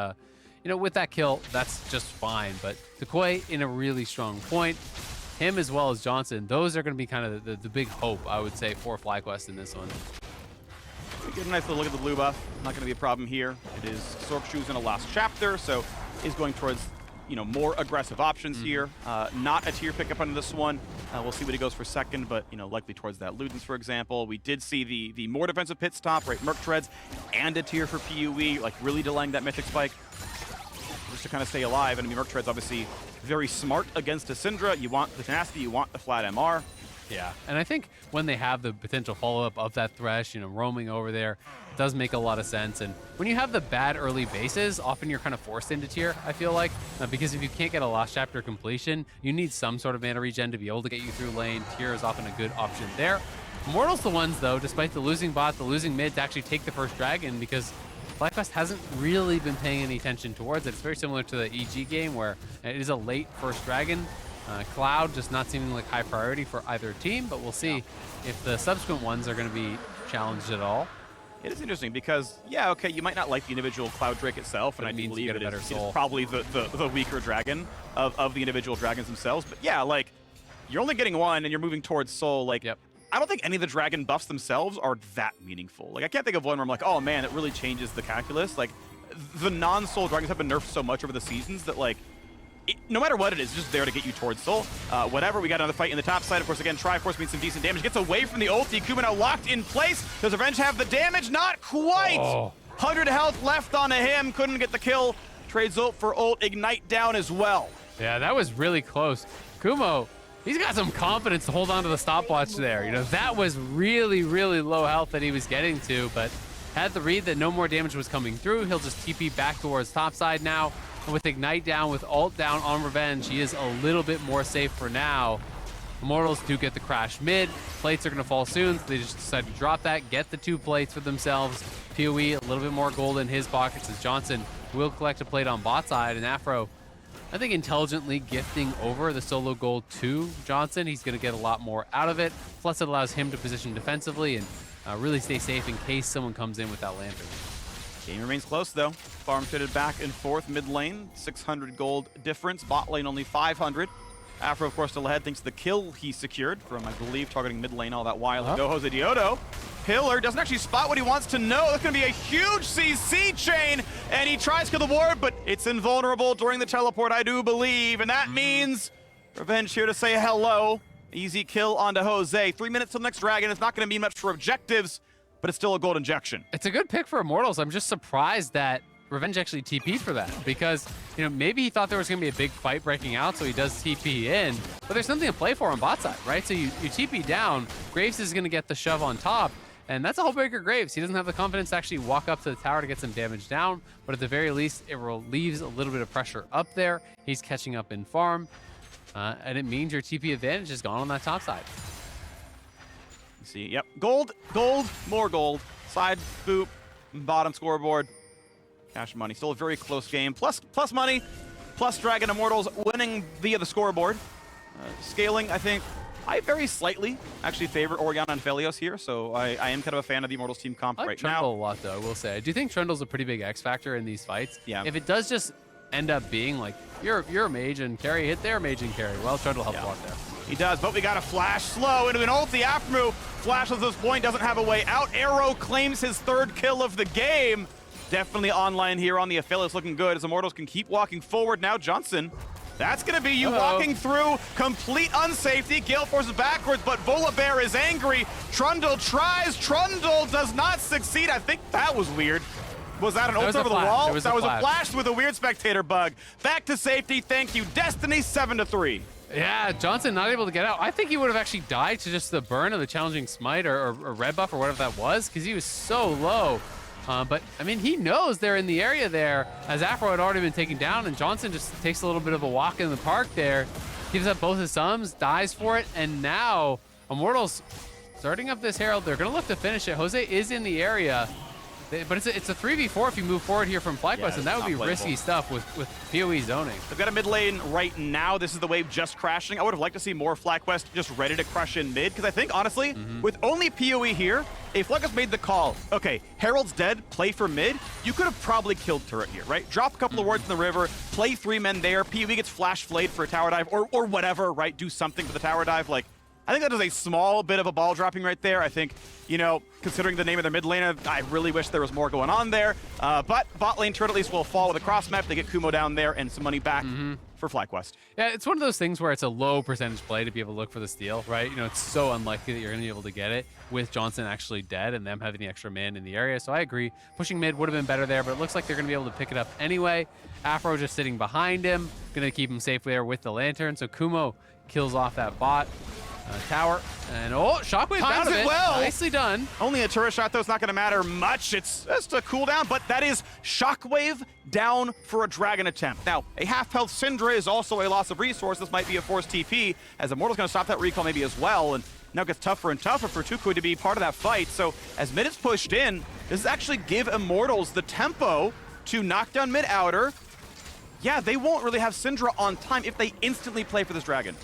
with that kill, that's just fine. But toucouille in a really strong point. Him as well as Johnsun, those are going to be kind of the big hope, I would say, for FlyQuest in this one. We get a nice little look at the blue buff. Not going to be a problem here. It is Sorkshoes in a last chapter, so is going towards more aggressive options here. Not a tier pickup on this one. We'll see what he goes for second, but likely towards that Ludens, for example. We did see the more defensive pit stop, right? Merc Treads and a tier for PUE, really delaying that Mythic Spike just to kind of stay alive. And Merc Treads obviously very smart against a Syndra. You want the tenacity, you want the flat MR. Yeah, and I think when they have the potential follow-up of that Thresh, roaming over there, it does make a lot of sense. And when you have the bad early bases, often you're kind of forced into tier, I feel like. Because if you can't get a last chapter completion, you need some sort of mana regen to be able to get you through lane. Tier is often a good option there. Immortals the ones, though, despite the losing bot, the losing mid, to actually take the first dragon, because FlyQuest hasn't really been paying any attention towards it. It's very similar to the EG game, where it is a late first dragon. Cloud just not seeming like high priority for either team, but we'll see if the subsequent ones are going to be challenged at all. It is interesting because, okay, you might not like the individual Cloud Drake itself, and I believe it is probably the weaker dragon of the individual dragons themselves. But you're only getting one, and you're moving towards Soul. I don't think any of the dragon buffs themselves are that meaningful. I can't think of one where I'm like, oh man, it really changes the calculus. The non-Soul dragons have been nerfed so much over the seasons that no matter what it is, it's just there to get you towards Soul. Whatever, we got another fight in the top side. Of course, again, Triforce means some decent damage. Gets away from the ulti. Kumo now locked in place. Does Revenge have the damage? Not quite! 100 health left on him. Couldn't get the kill. Trades ult for ult. Ignite down as well. Yeah, that was really close. Kumo, he's got some confidence to hold on to the stopwatch there. That was really, really low health that he was getting to, but had the read that no more damage was coming through. He'll just TP back towards topside now. And with Ignite down, with ult down on Revenge, he is a little bit more safe for now. Immortals do get the crash mid. Plates are going to fall soon, so they just decide to drop that, get the 2 plates for themselves. PoE, a little bit more gold in his pockets as Johnsun will collect a plate on bot side, and Aphro, I think, intelligently gifting over the solo gold to Johnsun. He's going to get a lot more out of it. Plus, it allows him to position defensively and really stay safe in case someone comes in with that lantern. Game remains close, though. Farm fitted back and forth mid lane. 600 gold difference. Bot lane only 500. Aphro, of course, still ahead thanks to the kill he secured from, I believe, targeting mid lane all that while ago. Josedeodo. Pillar doesn't actually spot what he wants to know. That's going to be a huge CC chain, and he tries to kill the ward, but it's invulnerable during the teleport, I do believe, and that means Revenge here to say hello. Easy kill onto Jose. 3 minutes till the next dragon. It's not going to be much for objectives, but it's still a gold injection. It's a good pick for Immortals. I'm just surprised that Revenge actually TP'd for that because, you know, maybe he thought there was going to be a big fight breaking out, so he does TP in, but there's something to play for on bot side, right? So you TP down, Graves is going to get the shove on top, and that's a Hullbreaker Graves. He doesn't have the confidence to actually walk up to the tower to get some damage down, but at the very least, it relieves a little bit of pressure up there. He's catching up in farm, and it means your TP advantage is gone on that top side. You see, yep, gold, gold, more gold. Side boop, bottom scoreboard. Cash money, still a very close game. Plus money, plus Dragon Immortals winning via the scoreboard. Scaling, I think, I very slightly actually favor Orianna and Aphelios here, so I am kind of a fan of the Immortals team comp right now. I like Trundle a lot, though, I will say. I do think Trundle's a pretty big X factor in these fights. Yeah. If it does just end up being like, you're a mage and carry, hit their mage and carry, well, Trundle helps a lot there. He does, but we got a flash slow into an ulti. Aphromoo flashes this point, doesn't have a way out. Arrow claims his 3rd kill of the game. Definitely online here on the Aphelios, looking good as Immortals can keep walking forward. Now Johnsun, that's going to be you walking through complete unsafety. Gale forces backwards, but Volibear is angry. Trundle tries. Trundle does not succeed. I think that was weird. Was that an ult over the wall? That was a flash with a weird spectator bug. Back to safety. Thank you, Destiny. 7-3. Yeah, Johnsun not able to get out. I think he would have actually died to just the burn of the challenging smite or red buff or whatever that was because he was so low. But, I mean, he knows they're in the area there as Aphro had already been taken down, and Johnsun just takes a little bit of a walk in the park there, gives up both his thumbs, dies for it, and now Immortals starting up this Herald. They're going to look to finish it. Jose is in the area, but it's a 3v4 if you move forward here from FlyQuest, and that would be risky stuff with PoE zoning. They've got a mid lane right now. This is the wave just crashing. I would have liked to see more FlyQuest just ready to crush in mid, because I think, honestly, with only PoE here, if FlyQuest made the call, okay, Herald's dead, play for mid, you could have probably killed turret here, right? Drop a couple of wards in the river, play 3 men there, PoE gets flash flayed for a tower dive, or whatever, right? Do something for the tower dive. Like, I think that is a small bit of a ball dropping right there. I think, you know, considering the name of their mid laner, I really wish there was more going on there. But bot lane turret at least will fall with a cross map. They get Kumo down there and some money back for FlyQuest. Yeah, it's one of those things where it's a low percentage play to be able to look for the steal, right? You know, it's so unlikely that you're going to be able to get it with Johnsun actually dead and them having the extra man in the area. So I agree. Pushing mid would have been better there, but it looks like they're going to be able to pick it up anyway. Aphro just sitting behind him, going to keep him safe there with the lantern. So Kumo kills off that bot. Tower, and Shockwave out of it. Well. Nicely done. Only a turret shot, though. It's not going to matter much. It's just a cooldown, but that is Shockwave down for a dragon attempt. Now, a half-health Syndra is also a loss of resource. This might be a forced TP, as Immortal's going to stop that recall maybe as well, and now it gets tougher and tougher for toucouille to be part of that fight. So as mid is pushed in, does this actually give Immortals the tempo to knock down mid-outer? Yeah, they won't really have Syndra on time if they instantly play for this dragon.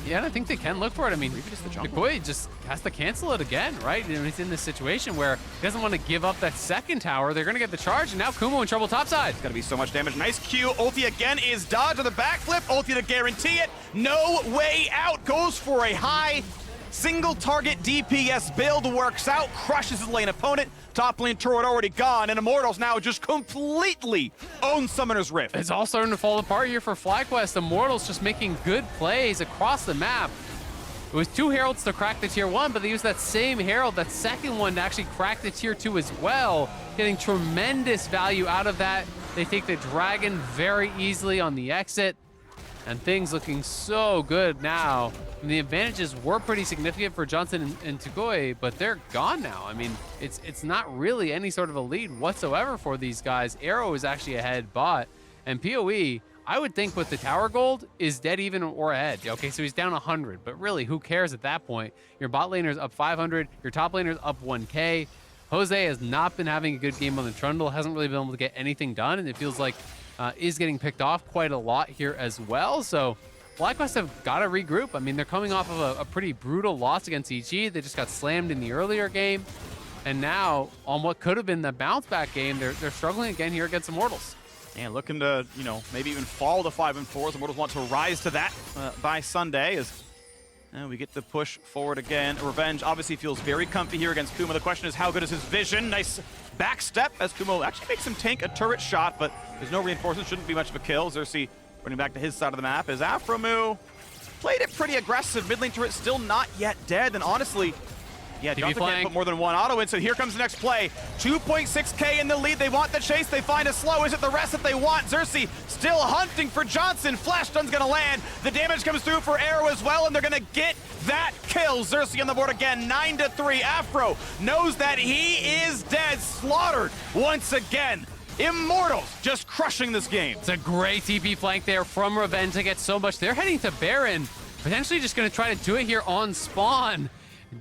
Yeah, and I think they can look for it. I mean, toucouille just has to cancel it again, right? You know, he's in this situation where he doesn't want to give up that second tower. They're going to get the charge, and now Kumo in trouble topside. It's going to be so much damage. Nice Q. Ulti again is dodge with a backflip. Ulti to guarantee it. No way out. Goes for a high single target DPS build. Works out. Crushes his lane opponent. Top lane turret already gone, and Immortals now just completely own Summoner's Rift. It's all starting to fall apart here for FlyQuest. Immortals just making good plays across the map. It was 2 Heralds to crack the tier 1, but they used that same Herald, that second one, to actually crack the tier 2 as well, getting tremendous value out of that. They take the dragon very easily on the exit, and things looking so good now. And the advantages were pretty significant for Johnsun and toucouille, but they're gone now. I mean, it's not really any sort of a lead whatsoever for these guys. Arrow is actually ahead bot, and PoE, I would think with the tower gold is dead even or ahead. Okay, so he's down 100, but really, who cares at that point? Your bot laner's up 500, your top laner's up 1K. Jose has not been having a good game on the Trundle, hasn't really been able to get anything done, and it feels like is getting picked off quite a lot here as well. So FlyQuest have got to regroup. I mean, they're coming off of a pretty brutal loss against EG. They just got slammed in the earlier game. And now, on what could have been the bounce-back game, they're struggling again here against Immortals. And looking to, maybe even fall to 5-4. Immortals want to rise to that by Sunday as we get the push forward again. Revenge obviously feels very comfy here against Kumo. The question is, how good is his vision? Nice back step as Kumo actually makes him tank a turret shot, but there's no reinforcements. Shouldn't be much of a kill. Xerxe running back to his side of the map as aphromoo played it pretty aggressive. Mid lane turret still not yet dead, and honestly, yeah, Johnsun can't put more than one auto in, so here comes the next play. 2.6K in the lead. They want the chase. They find a slow. Is it the rest that they want? Xerxe still hunting for Johnsun. Flash stun's going to land. The damage comes through for Arrow as well, and they're going to get that kill. Xerxe on the board again, 9-3. Afro knows that he is dead. Slaughtered once again. Immortals just crushing this game. It's a great TP flank there from Revenge to get so much. They're heading to Baron, potentially just going to try to do it here on spawn.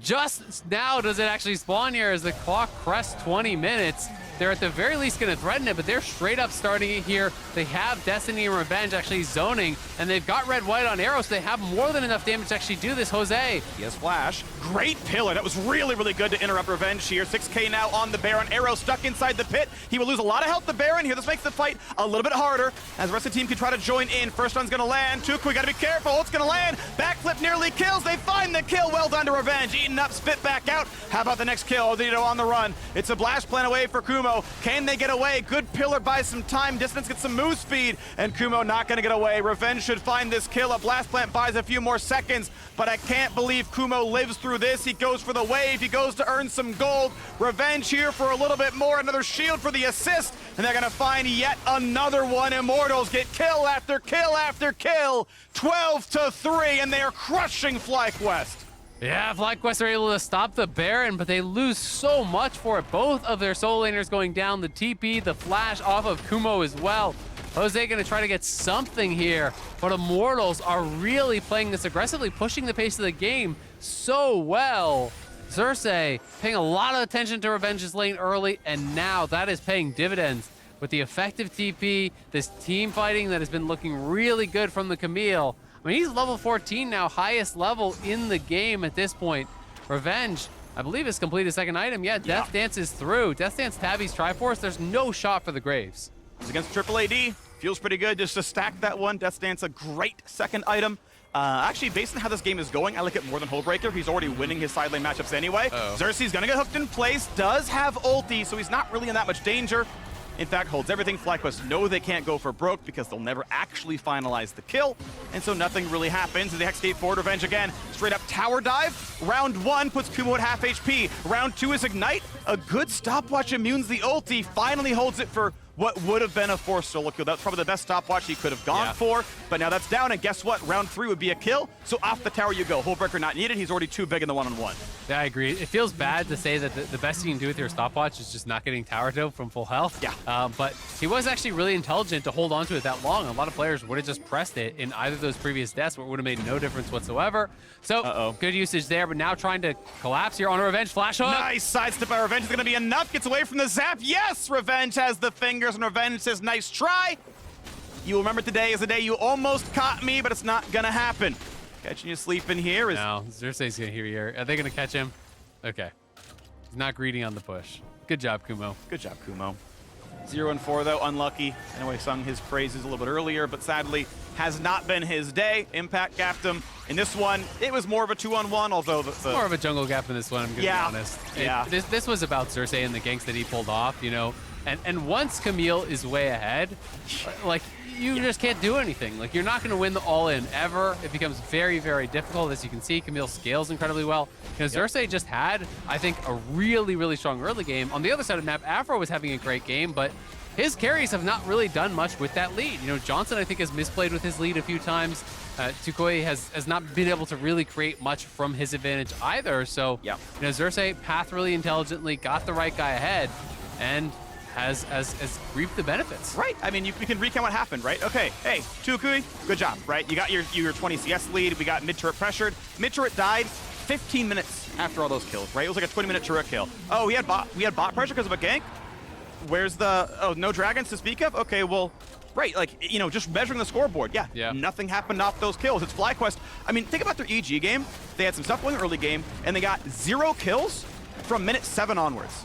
Just now does it actually spawn here as the clock crests 20 minutes. They're at the very least going to threaten it, but they're straight up starting it here. They have Destiny and Revenge actually zoning, and they've got red-white on Arrow, so they have more than enough damage to actually do this. Jose. He has Flash. Great pillar. That was really, really good to interrupt Revenge here. 6K now on the Baron. Arrow stuck inside the pit. He will lose a lot of health to Baron here. This makes the fight a little bit harder as the rest of the team can try to join in. First one's going to land. toucouille, got to be careful. It's going to land. Backflip nearly kills. They find the kill. Well done to Revenge. Eaten up, spit back out. How about the next kill? Josedeodo on the run. It's a blast plan away for Kumo. Can they get away? Good pillar buys some time. Distance gets some move speed, and Kumo not going to get away. Revenge should find this kill. A blast plant buys a few more seconds, but I can't believe Kumo lives through this. He goes for the wave. He goes to earn some gold. Revenge here for a little bit more. Another shield for the assist, and they're going to find yet another one. Immortals get kill after kill after kill. 12-3, and they are crushing FlyQuest. Yeah, FlyQuest are able to stop the Baron, but they lose so much for it. Both of their solo laners going down. The TP, the flash off of Kumo as well. Jose going to try to get something here, but Immortals are really playing this aggressively, pushing the pace of the game so well. Xerxe paying a lot of attention to Revenge's lane early, and now that is paying dividends. With the effective TP, this team fighting that has been looking really good from the Camille. I mean, he's level 14 now, highest level in the game at this point. Revenge, I believe, has completed second item. Yeah, Death Dance is through. Death Dance Tabby's Triforce. There's no shot for the Graves. It's against Triple AD. Feels pretty good just to stack that one. Death Dance, a great second item. Actually, based on how this game is going, I like it more than Hullbreaker. He's already winning his side lane matchups anyway. Xerxe's gonna get hooked in place, does have ulti, so he's not really in that much danger. In fact, holds everything. FlyQuest know they can't go for broke because they'll never actually finalize the kill, and so nothing really happens. The Hex Gate forward, Revenge again. Straight up tower dive. Round 1 puts Kumo at half HP. Round 2 is Ignite. A good stopwatch immunes the ulti. Finally holds it for what would have been a forced solo kill. That's probably the best stopwatch he could have gone for, but now that's down, and guess what? Round 3 would be a kill, so off the tower you go. Hullbreaker not needed. He's already too big in the one-on-one. Yeah, I agree. It feels bad to say that the best you can do with your stopwatch is just not getting tower dope from full health. Yeah. But he was actually really intelligent to hold on to it that long. A lot of players would have just pressed it in either of those previous deaths where it would have made no difference whatsoever. So, good usage there, but now trying to collapse here on a Revenge flash hook. Nice sidestep by Revenge is going to be enough. Gets away from the zap. Yes, Revenge has the fingers, and Revenge says, nice try. You will remember today is the day you almost caught me, but it's not going to happen. Catching you sleeping here is... No, Xerxe's going to hear you here. Are they going to catch him? Okay. He's not greedy on the push. Good job, Kumo. Good job, Kumo. 0-4, though. Unlucky. I know I sung his praises a little bit earlier, but sadly has not been his day. Impact gapped him. In this one, it was more of a 2-on-1, although the more of a jungle gap in this one, I'm going to be honest. This was about Xerxe and the ganks that he pulled off, you know. And once Camille is way ahead, like, you just can't do anything. Like, you're not going to win the all-in ever. It becomes very, very difficult. As you can see, Camille scales incredibly well. You know, Xerxe just had, I think, a really, really strong early game. On the other side of the map, Afro was having a great game, but his carries have not really done much with that lead. You know, Johnsun, I think, has misplayed with his lead a few times. toucouille has not been able to really create much from his advantage either. So, you know, Xerxe path really intelligently, got the right guy ahead, and has reaped the benefits. Right. I mean, you can recount what happened, right? Okay. Hey, toucouille, good job, right? You got your 20 CS lead. We got mid turret pressured. Mid turret died 15 minutes after all those kills, right? It was like a 20-minute turret kill. Oh, we had bot pressure because of a gank. Where's the no dragons to speak of? Okay, well, right, like, you know, just measuring the scoreboard. Yeah. Nothing happened off those kills. It's FlyQuest. I mean, think about their EG game. They had some stuff going early game, and they got 0 kills from minute 7 onwards.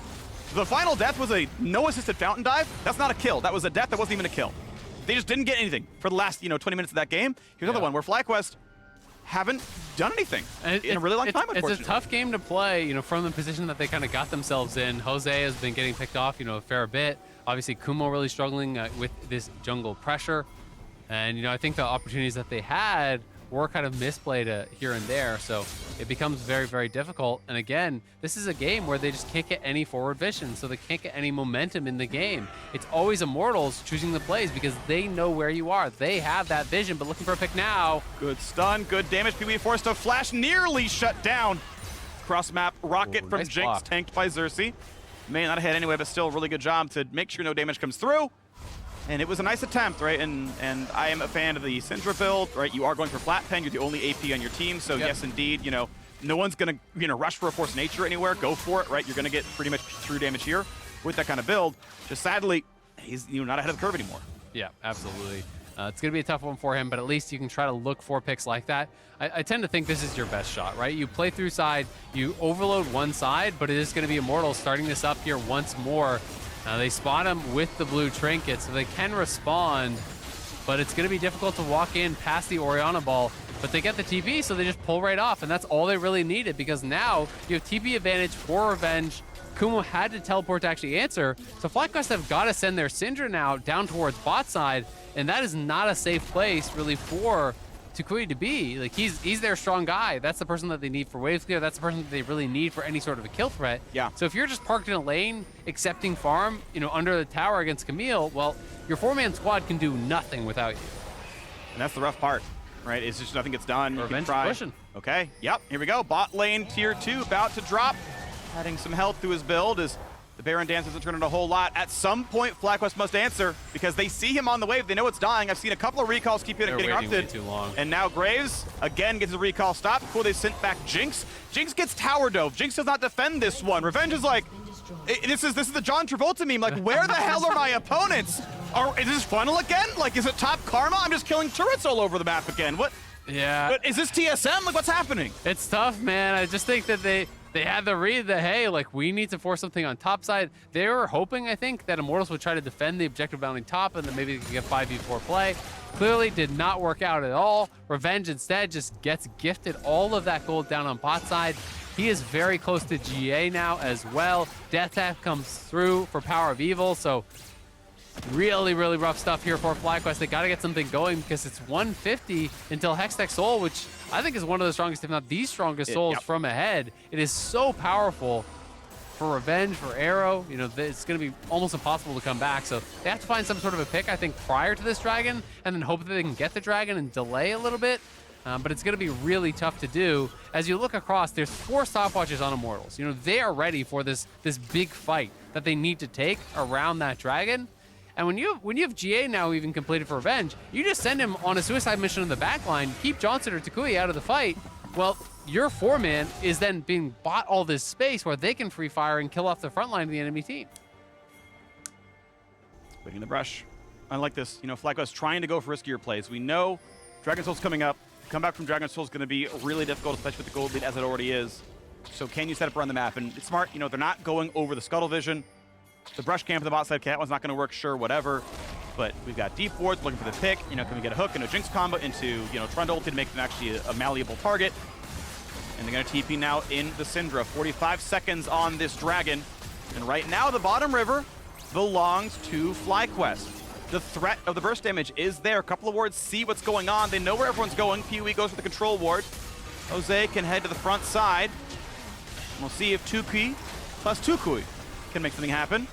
The final death was a no-assisted fountain dive. That's not a kill. That was a death that wasn't even a kill. They just didn't get anything for the last, 20 minutes of that game. Here's another one where FlyQuest haven't done anything in a really long time, unfortunately. It's a tough game to play, from the position that they kind of got themselves in. Jose has been getting picked off, a fair bit. Obviously, Kumo really struggling with this jungle pressure. And, I think the opportunities that they had were kind of misplayed here and there. So it becomes very, very difficult. And again, this is a game where they just can't get any forward vision. So they can't get any momentum in the game. It's always Immortals choosing the plays because they know where you are. They have that vision, but looking for a pick now. Good stun, good damage. PB forced to flash, nearly shut down. Cross map rocket from nice Jinx, block. tanked by Xerxe. May not hit anyway, but still really good job to make sure no damage comes through. And it was a nice attempt, right? And I am a fan of the Syndra build, right? You are going for flat pen. You're the only AP on your team. So yes, indeed, no one's going to rush for a Force Nature anywhere. Go for it, right? You're going to get pretty much true damage here with that kind of build. Just sadly, he's not ahead of the curve anymore. Yeah, absolutely. It's going to be a tough one for him, but at least you can try to look for picks like that. I tend to think this is your best shot, right? You play through side, you overload one side, but it is going to be Immortals starting this up here once more. They spawn him with the blue trinket, so they can respond, but it's going to be difficult to walk in past the Orianna ball. But they get the TP, so they just pull right off, and that's all they really needed, because now you have TP advantage for Revenge. Kumo had to teleport to actually answer, so FlyQuest have got to send their Syndra now down towards bot side, and that is not a safe place, really, for toucouille to be. Like, he's their strong guy. That's the person that they need for wave clear. That's the person that they really need for any sort of a kill threat. Yeah. So if you're just parked in a lane, accepting farm, under the tower against Camille, well, your 4-man squad can do nothing without you. And that's the rough part, right? It's just nothing gets done. You can try. Pushing. Okay, yep, here we go. Bot lane tier 2 about to drop. Adding some health to his build as the Baron dance doesn't turn into a whole lot. At some point, FlyQuest must answer because they see him on the wave. They know it's dying. I've seen a couple of recalls keep getting waiting way erupted. too long. And now Graves, again, gets the recall stopped. Cool, they sent back Jinx. Jinx gets tower dove. Jinx does not defend this one. Revenge is like, this is the John Travolta meme. Like, where the hell are my opponents? Is this funnel again? Like, is it top karma? I'm just killing turrets all over the map again. What? Yeah. But is this TSM? Like, what's happening? It's tough, man. I just think that they had the read that, hey, like, we need to force something on top side. They were hoping, I think, that Immortals would try to defend the objective bounding top and then maybe they could get 5v4 play. Clearly did not work out at all. Revenge instead just gets gifted all of that gold down on bot side. He is very close to GA now as well. Death Tap comes through for PowerOfEvil, so really, really rough stuff here for FlyQuest. They got to get something going because it's 150 until Hextech Soul, which I think is one of the strongest, if not the strongest souls from ahead. It is so powerful for Revenge, for Arrow. It's going to be almost impossible to come back. So they have to find some sort of a pick, I think, prior to this dragon, and then hope that they can get the dragon and delay a little bit. But it's going to be really tough to do. As you look across, there's 4 stopwatches on Immortals. They are ready for this big fight that they need to take around that dragon. And when you have GA now even completed for Revenge, you just send him on a suicide mission in the back line, keep Johnsun or toucouille out of the fight. Well, your 4-man is then being bought all this space where they can free fire and kill off the front line of the enemy team. Waiting the brush. I like this. FlyQuest trying to go for riskier plays. We know Dragon Soul's coming up. Comeback from Dragon Soul is going to be really difficult, especially with the gold lead as it already is. So can you set up around the map? And it's smart. They're not going over the scuttle vision. The brush camp in the bot side cat one's not going to work, sure, whatever. But we've got deep wards looking for the pick. Can we get a hook and a Jinx combo into, Trundle to make them actually a malleable target? And they're going to TP now in the Syndra. 45 seconds on this dragon. And right now, the bottom river belongs to FlyQuest. The threat of the burst damage is there. A couple of wards see what's going on. They know where everyone's going. PoE goes for the control ward. Jose can head to the front side. We'll see if toucouille plus toucouille can make something happen.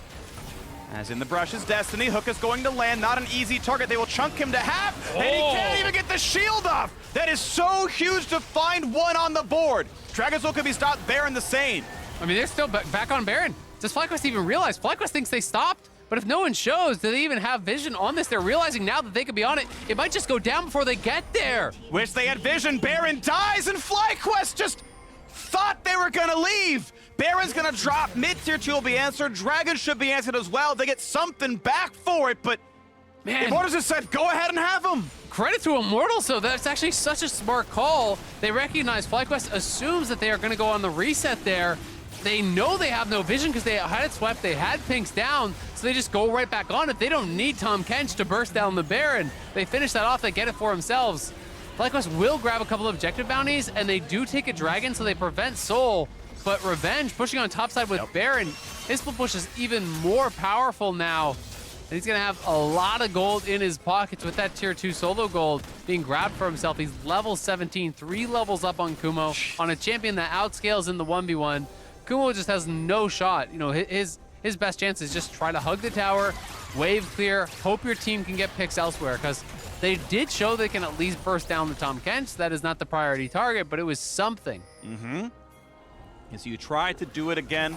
As in the brush is Destiny. Hook is going to land. Not an easy target. They will chunk him to half. And he can't even get the shield off. That is so huge to find one on the board. Dragon Soul could be stopped. Baron the same. I mean, they're still back on Baron. Does FlyQuest even realize? FlyQuest thinks they stopped But if no one shows, do they even have vision on this? They're realizing now that they could be on it. It might just go down before they get there. Wish they had vision. Baron dies, and FlyQuest just thought they were gonna leave. Baron's gonna drop. Mid-tier 2 will be answered. Dragon should be answered as well. They get something back for it, but Man, Immortals just said, go ahead and have them. credit to Immortals, though. That's actually such a smart call. They recognize FlyQuest assumes that they are going to go on the reset there. They know they have no vision because they had it swept. They had pinks down, so they just go right back on it. They don't need Tahm Kench to burst down the Baron. They finish that off. They get it for themselves. FlyQuest will grab a couple of objective bounties, and they do take a dragon, so they prevent Soul. But Revenge pushing on top side with Baron, his split push is even more powerful now. And he's gonna have a lot of gold in his pockets with that tier 2 solo gold being grabbed for himself. He's level 17, 3 levels up on Kumo, on a champion that outscales in the 1v1. Kumo just has no shot. You know, his best chance is just try to hug the tower, wave clear, hope your team can get picks elsewhere, because they did show they can at least burst down the Tahm Kench. That is not the priority target, but it was something. And so you try to do it again.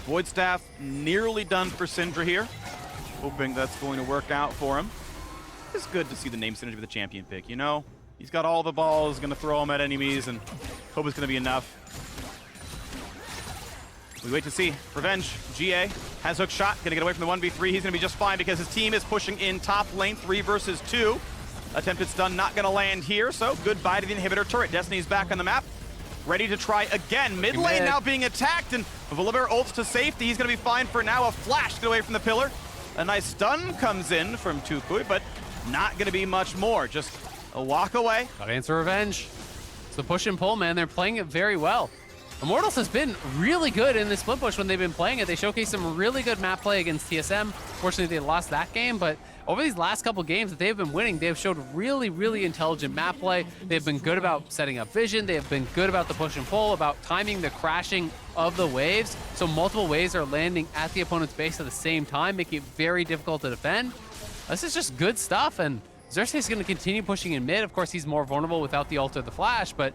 Void Staff nearly done for Syndra here. Hoping that's going to work out for him. It's good to see the name synergy with the champion pick, you know? He's got all the balls, gonna throw them at enemies, and hope it's gonna be enough. We wait to see. Revenge, GA, has hook shot, gonna get away from the 1v3. He's gonna be just fine because his team is pushing in top lane, 3 versus 2. Attempted stun, not gonna land here, so goodbye to the inhibitor turret. Destiny's back on the map. Ready to try again. Mid lane now being attacked, and Volibear ults to safety. He's gonna be fine for now. A flash to get away from the pillar. A nice stun comes in from toucouille, but not gonna be much more. Just a walk away. Gotta answer Revenge. It's the push and pull, man. They're playing it very well. Immortals has been really good in the split push when they've been playing it. They showcased some really good map play against TSM. Fortunately, they lost that game, but over these last couple games that they've been winning, they've showed really, really intelligent map play. They've been good about setting up vision. They have been good about the push and pull, about timing the crashing of the waves. So multiple waves are landing at the opponent's base at the same time, making it very difficult to defend. This is just good stuff, and Xerxe is going to continue pushing in mid. Of course, he's more vulnerable without the ult or the flash, but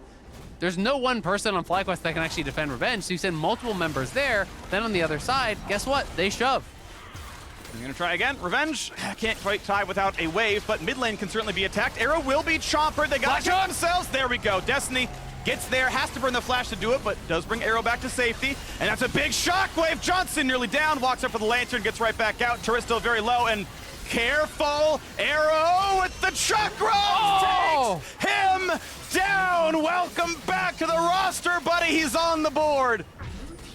there's no one person on FlyQuest that can actually defend Revenge, so you send multiple members there. Then on the other side, guess what? They shove. He's gonna try again. Revenge can't quite tie without a wave, but mid lane can certainly be attacked. Arrow will be chompered. They got to themselves. There we go. Destiny gets there, has to burn the flash to do it, but does bring Arrow back to safety. And that's a big shockwave. Johnsun nearly down, walks up for the lantern, gets right back out. Turret still very low, and careful. Arrow with the chakra takes him down. Welcome back to the roster, buddy. He's on the board.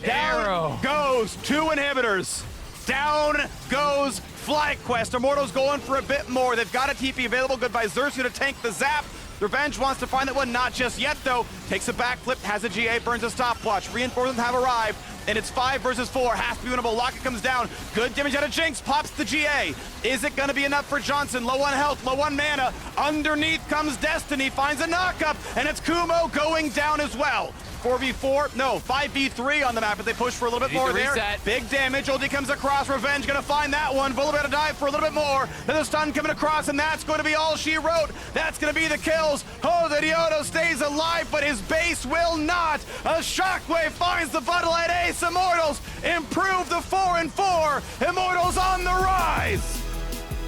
Down goes 2 inhibitors. Down goes FlyQuest. Immortals going for a bit more. They've got a TP available. Goodbye Xerxe to tank the zap. Revenge wants to find that one. Not just yet, though. Takes a backflip, has a GA, burns a stopwatch. Reinforcements have arrived, and it's 5 versus 4. Has to be winnable. Locket comes down. Good damage out of Jinx. Pops the GA. Is it going to be enough for Johnsun? Low on health, low on mana. Underneath comes Destiny. Finds a knockup, and it's Kumo going down as well. 4v4, no, 5v3 on the map, but they push for a little bit more there. Big damage, Oldie comes across, Revenge gonna find that one. Volibear to dive for a little bit more. Then the stun coming across, and that's going to be all she wrote. That's gonna be the kills. Josedeodo stays alive, but his base will not. A shockwave finds the Butterlight Ace. Immortals improve the 4-4. Immortals on the rise.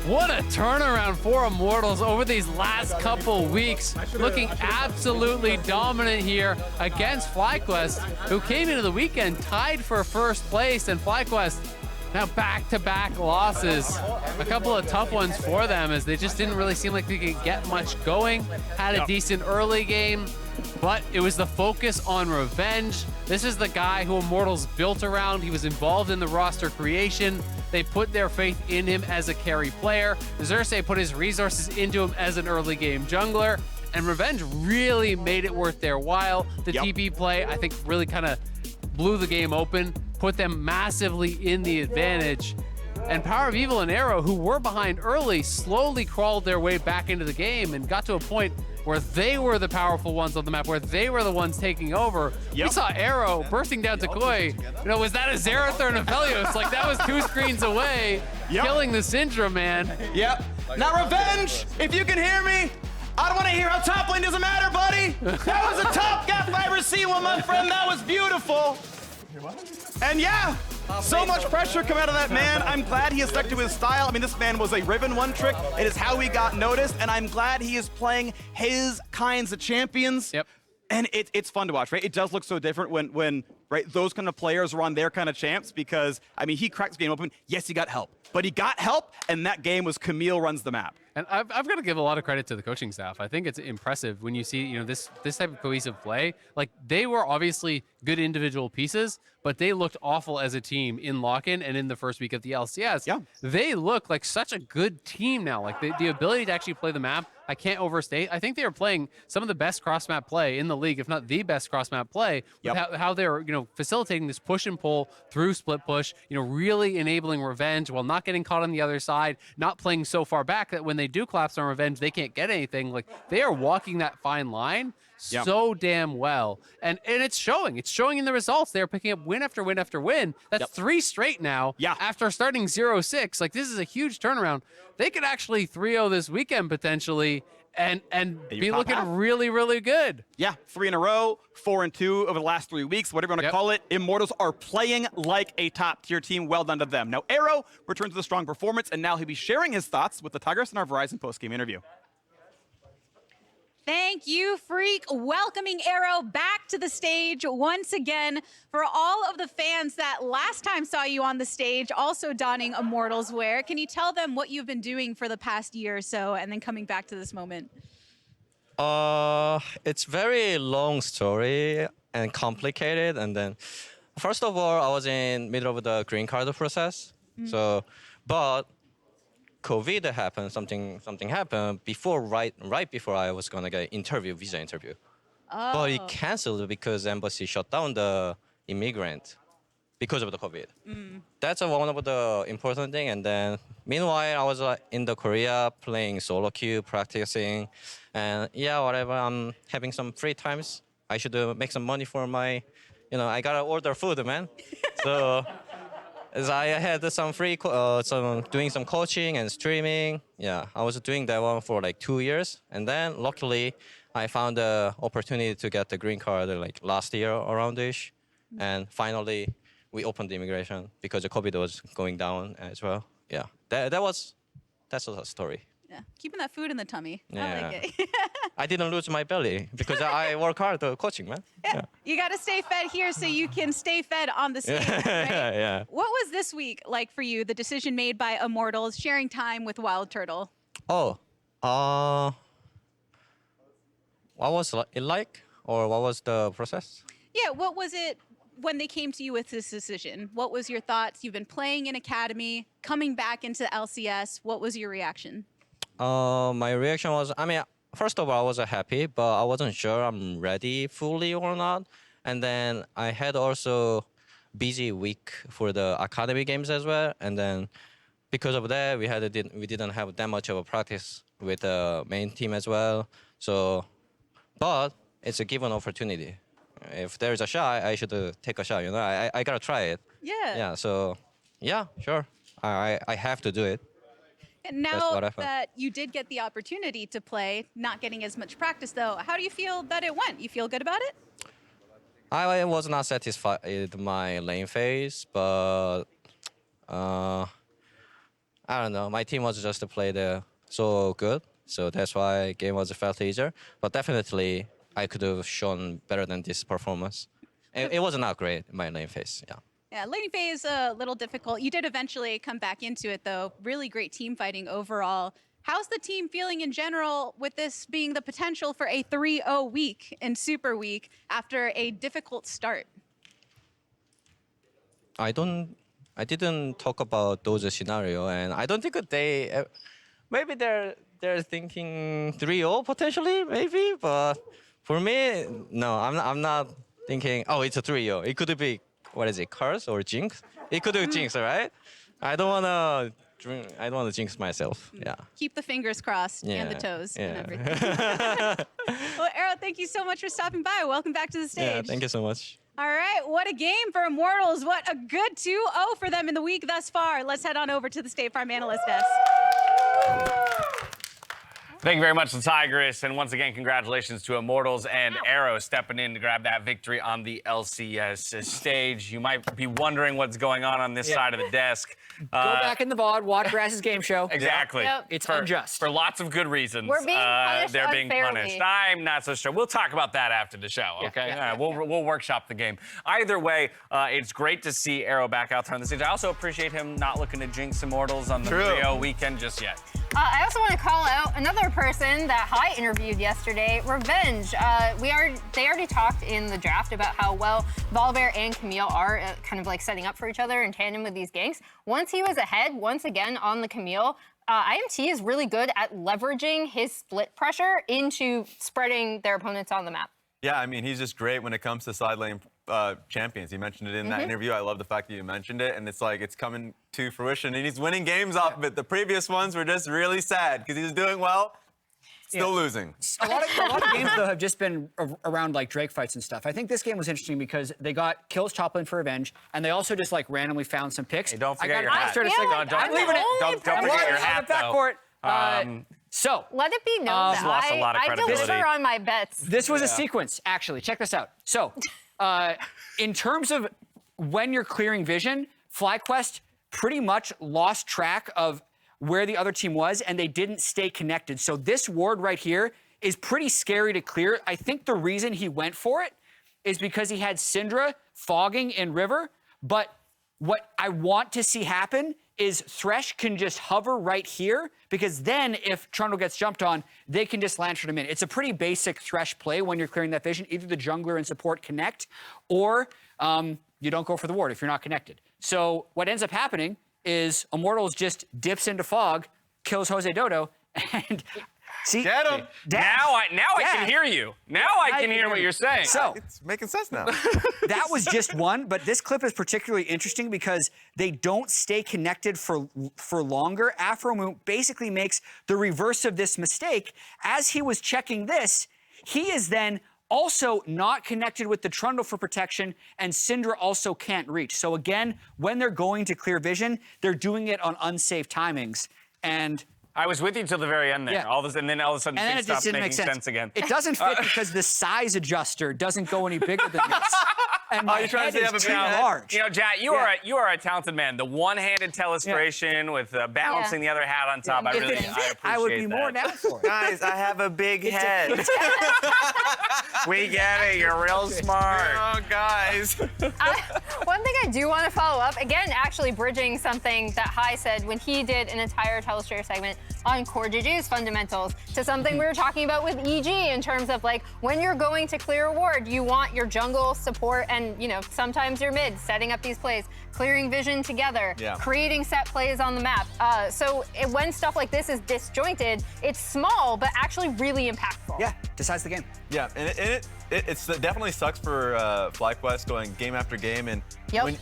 What a turnaround for Immortals over these last couple weeks. Looking absolutely dominant here against FlyQuest, who came into the weekend tied for first place, and FlyQuest now back-to-back losses. A couple of tough ones for them, as they just didn't really seem like they could get much going. Had a decent early game, but it was the focus on Revenge. This is the guy who Immortals built around. He was involved in the roster creation. They put their faith in him as a carry player. Xerxe put his resources into him as an early game jungler. And Revenge really made it worth their while. The TP play, I think, really kind of blew the game open, put them massively in the advantage. And PowerOfEvil and Arrow, who were behind early, slowly crawled their way back into the game and got to a point where they were the powerful ones on the map, where they were the ones taking over. We saw Arrow bursting down toucouille. You know, was that a Xerxe or an Aphelios? Like, that was 2 screens away, killing the Syndra, man. Now, Revenge, if you can hear me, I don't want to hear how top lane doesn't matter, buddy. That was a top gap if I ever see one, my friend. That was beautiful. And yeah, So much pressure coming out of that man. I'm glad he has stuck to his style. I mean, this man was a Riven one trick. It is how he got noticed, and I'm glad he is playing his kinds of champions. Yep. And it's fun to watch, right? It does look so different when right, those kind of players are on their kind of champs because, I mean, he cracked the game open. Yes, he got help, but he got help, and that game was Camille runs the map. And I've got to give a lot of credit to the coaching staff. I think it's impressive when you see, you know, this type of cohesive play. Like, they were obviously good individual pieces, but they looked awful as a team in lock-in and in the first week of the LCS. Yeah. They look like such a good team now. Like, the ability to actually play the map, I can't overstate. I think they are playing some of the best cross-map play in the league, if not the best cross-map play. Yep. With how they're, you know, facilitating this push and pull through split push, you know, really enabling revenge while not getting caught on the other side, not playing so far back that when they do collapse on revenge, they can't get anything. Like, they are walking that fine line so damn well. And it's showing. It's showing in the results. They're picking up win after win after win. That's 3 straight now. Yeah. After starting 0-6. Like, this is a huge turnaround. They could actually 3-0 this weekend potentially and be top looking half. really, really good. Yeah, 3 in a row, 4 and 2 over the last 3 weeks, whatever you want to call it. Immortals are playing like a top-tier team. Well done to them. Now, Arrow returns with a strong performance, and now he'll be sharing his thoughts with LeTigress in our Verizon post-game interview. Thank you, Phreak. Welcoming Arrow back to the stage once again. For all of the fans that last time saw you on the stage, also donning Immortals wear, can you tell them what you've been doing for the past year or so and then coming back to this moment? It's very long story and complicated. And then, first of all, I was in middle of the green card process. So, but COVID happened. Something happened before, right before I was gonna get visa interview. But it canceled because embassy shut down the immigrant because of the COVID. That's one of the important thing. And then, meanwhile, I was in the Korea playing solo queue, practicing, and yeah, whatever. I'm having some free times. I should make some money for my, you know, I gotta order food, man. So. As I had some doing some coaching and streaming. Yeah, I was doing that one for like 2 years. And then luckily, I found the opportunity to get the green card like last year around-ish. And finally, we opened the immigration because the COVID was going down as well. Yeah, that's a story. Yeah, keeping that food in the tummy. I Yeah. like it. I didn't lose my belly because I work hard coaching, man. Yeah. You got to stay fed here so you can stay fed on the stage, right? Yeah. What was this week like for you, the decision made by Immortals, sharing time with Wild Turtle? Oh, what was it like? Or what was the process? Yeah, what was it when they came to you with this decision? What was your thoughts? You've been playing in Academy, coming back into LCS. What was your reaction? My reaction was, I mean, first of all, I was happy, but I wasn't sure I'm ready fully or not. And then I had also busy week for the academy games as well. And then because of that, we didn't have that much of a practice with the main team as well. So, but it's a given opportunity. If there's a shot, I should take a shot. You know, I gotta try it. Yeah. Yeah. So, yeah, sure. I have to do it. And now that you did get the opportunity to play, not getting as much practice though, how do you feel that it went? You feel good about it? I was not satisfied with my lane phase, but I don't know. My team was just played so good, so that's why game was felt easier. But definitely, I could have shown better than this performance. It was not great, my lane phase, yeah. Yeah, laning phase a little difficult. You did eventually come back into it though. Really great team fighting overall. How's the team feeling in general with this being the potential for a 3-0 week and Super Week after a difficult start? I didn't talk about those scenario, and I don't think they. Maybe they're thinking 3-0 potentially, maybe. But for me, no, I'm not thinking. Oh, it's a 3-0. It could be, what is it, Curse or Jinx? It could be Jinx, right? I don't wanna jinx myself. Yeah. Keep the fingers crossed and the toes and everything. Well, Arrow, thank you so much for stopping by. Welcome back to the stage. Yeah, thank you so much. All right, what a game for Immortals. What a good 2-0 for them in the week thus far. Let's head on over to the State Farm Analyst Desk. Thank you very much, LeTigress. And once again, congratulations to Immortals and Arrow stepping in to grab that victory on the LCS stage. You might be wondering what's going on this side of the desk. Go back in the VOD, watch Grass's game show. Exactly. Yep. It's unjust. For lots of good reasons. We're being punished They're being unfairly. punished. I'm not so sure. We'll talk about that after the show, okay? We'll workshop the game. Either way, it's great to see Arrow back out there on the stage. I also appreciate him not looking to jinx Immortals on the 3-0 weekend just yet. I also want to call out another person that Hai interviewed yesterday, Revenge. They already talked in the draft about how well Volibear and Camille are kind of like setting up for each other in tandem with these ganks. Once he was ahead, once again on the Camille, IMT is really good at leveraging his split pressure into spreading their opponents on the map. Yeah, I mean, he's just great when it comes to side lane champions. He mentioned it in that interview. I love the fact that you mentioned it, and it's like it's coming to fruition, and he's winning games off of it. The previous ones were just really sad because he was doing well, still losing. A lot of games, though, have just been around, like, Drake fights and stuff. I think this game was interesting because they got kills top lane for Revenge, and they also just, like, randomly found some picks. Hey, don't forget your hat. Don't forget your hat, back though. for it. So, Let it be known that lost a lot of I credibility. deliver on my bets. this was a sequence, actually. Check this out. So, in terms of when you're clearing vision, FlyQuest pretty much lost track of where the other team was, and they didn't stay connected. So this ward right here is pretty scary to clear. I think the reason he went for it is because he had Syndra fogging in River, but what I want to see happen is Thresh can just hover right here, because then if Trundle gets jumped on, they can just lantern him in. It's a pretty basic Thresh play when you're clearing that vision. Either the jungler and support connect, or you don't go for the ward if you're not connected. So what ends up happening is Immortals just dips into fog, kills Josedeodo, and see, Get him! Now I can hear you. Now I can hear what you're saying. So It's making sense now. that was just one, but this clip is particularly interesting because they don't stay connected for longer. aphromoo basically makes the reverse of this mistake. As he was checking this, he is then also not connected with the Trundle for protection, and Syndra also can't reach. So again, when they're going to clear vision, they're doing it on unsafe timings. And I was with you till the very end there. Yeah. And then all of a sudden then things it just stopped didn't making make sense again. It doesn't fit because the size adjuster doesn't go any bigger than this. And my you're trying to head say I have is a too big head? large. You know, Jack, you are a talented man. The one-handed telestration with balancing the other hat on top. Yeah, I appreciate I would be that. more down for it. Guys, I have a big head. We get it. You're real smart. Oh, guys. One thing I do want to follow up, again, actually bridging something that Hai said when he did an entire Telestrator segment on Core JJ's fundamentals, to something we were talking about with EG in terms of, like, when you're going to clear a ward, you want your jungle support and, you know, sometimes your mid setting up these plays, clearing vision together, creating set plays on the map. When stuff like this is disjointed, it's small, but actually really impactful. Yeah, decides the game. Yeah, and it definitely sucks for FlyQuest going game after game. And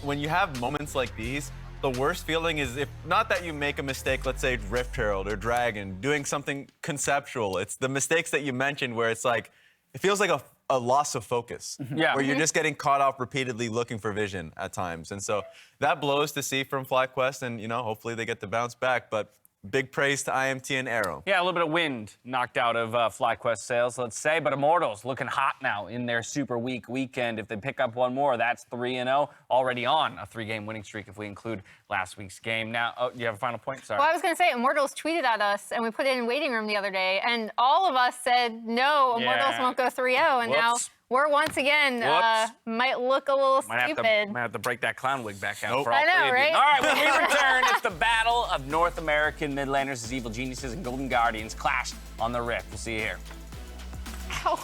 when you have moments like these, the worst feeling is if not that you make a mistake, let's say Rift Herald or Dragon, doing something conceptual. It's the mistakes that you mentioned where it's like, it feels like a loss of focus. Yeah. Where you're just getting caught off repeatedly looking for vision at times. And so that blows to see from FlyQuest, and you know, hopefully they get to bounce back. But big praise to IMT and Arrow. Yeah, a little bit of wind knocked out of FlyQuest sales, let's say. But Immortals looking hot now in their super weak weekend. If they pick up one more, that's 3-0. Already on a 3-game winning streak if we include last week's game. Now, you have a final point? Sorry. Well, I was going to say, Immortals tweeted at us, and we put it in waiting room the other day, and all of us said, no, Immortals won't go 3-0, and now we're once again might look a little stupid. Might have to break that clown wig back out for all I know, three of you. right? All right, when we return, it's the battle of North American mid laners as Evil Geniuses and Golden Guardians clash on the Rift. We'll see you here. Ow.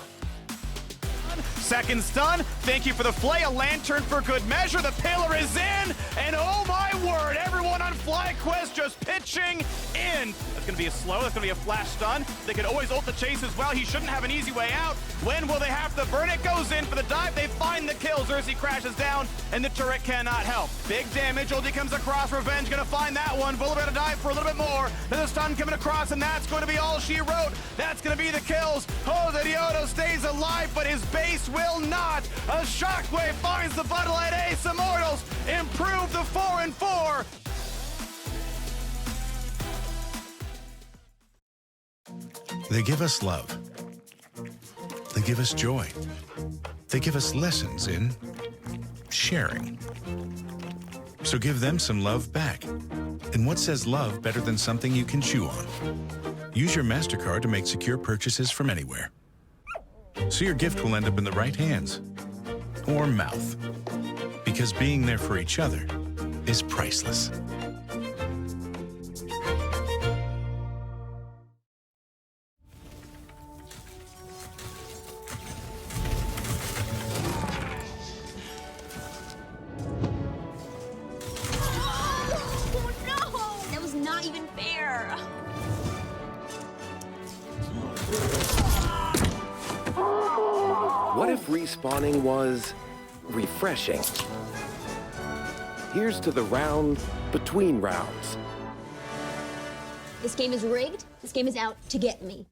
Second stun. Thank you for the flay. A lantern for good measure. The pillar is in. And oh my word, everyone on FlyQuest just pitching in. That's going to be a slow. That's going to be a flash stun. They could always ult the chase as well. He shouldn't have an easy way out. When will they have to burn? It goes in for the dive. They find the kill. Xerxe crashes down, and the turret cannot help. Big damage. Ulti comes across. Revenge going to find that one. Volibear to dive for a little bit more. There's a stun coming across, and that's going to be all she wrote. That's going to be the kills. Josedeodo stays alive, but his base will not. A shockwave finds the bottle at ace. Immortals improve the 4-4. They give us love. They give us joy. They give us lessons in sharing. So give them some love back. And what says love better than something you can chew on? Use your MasterCard to make secure purchases from anywhere. So your gift will end up in the right hands or mouth. Because being there for each other is priceless. Oh no! That was not even fair. What if respawning was refreshing? Here's to the round between rounds. This game is rigged. This game is out to get me.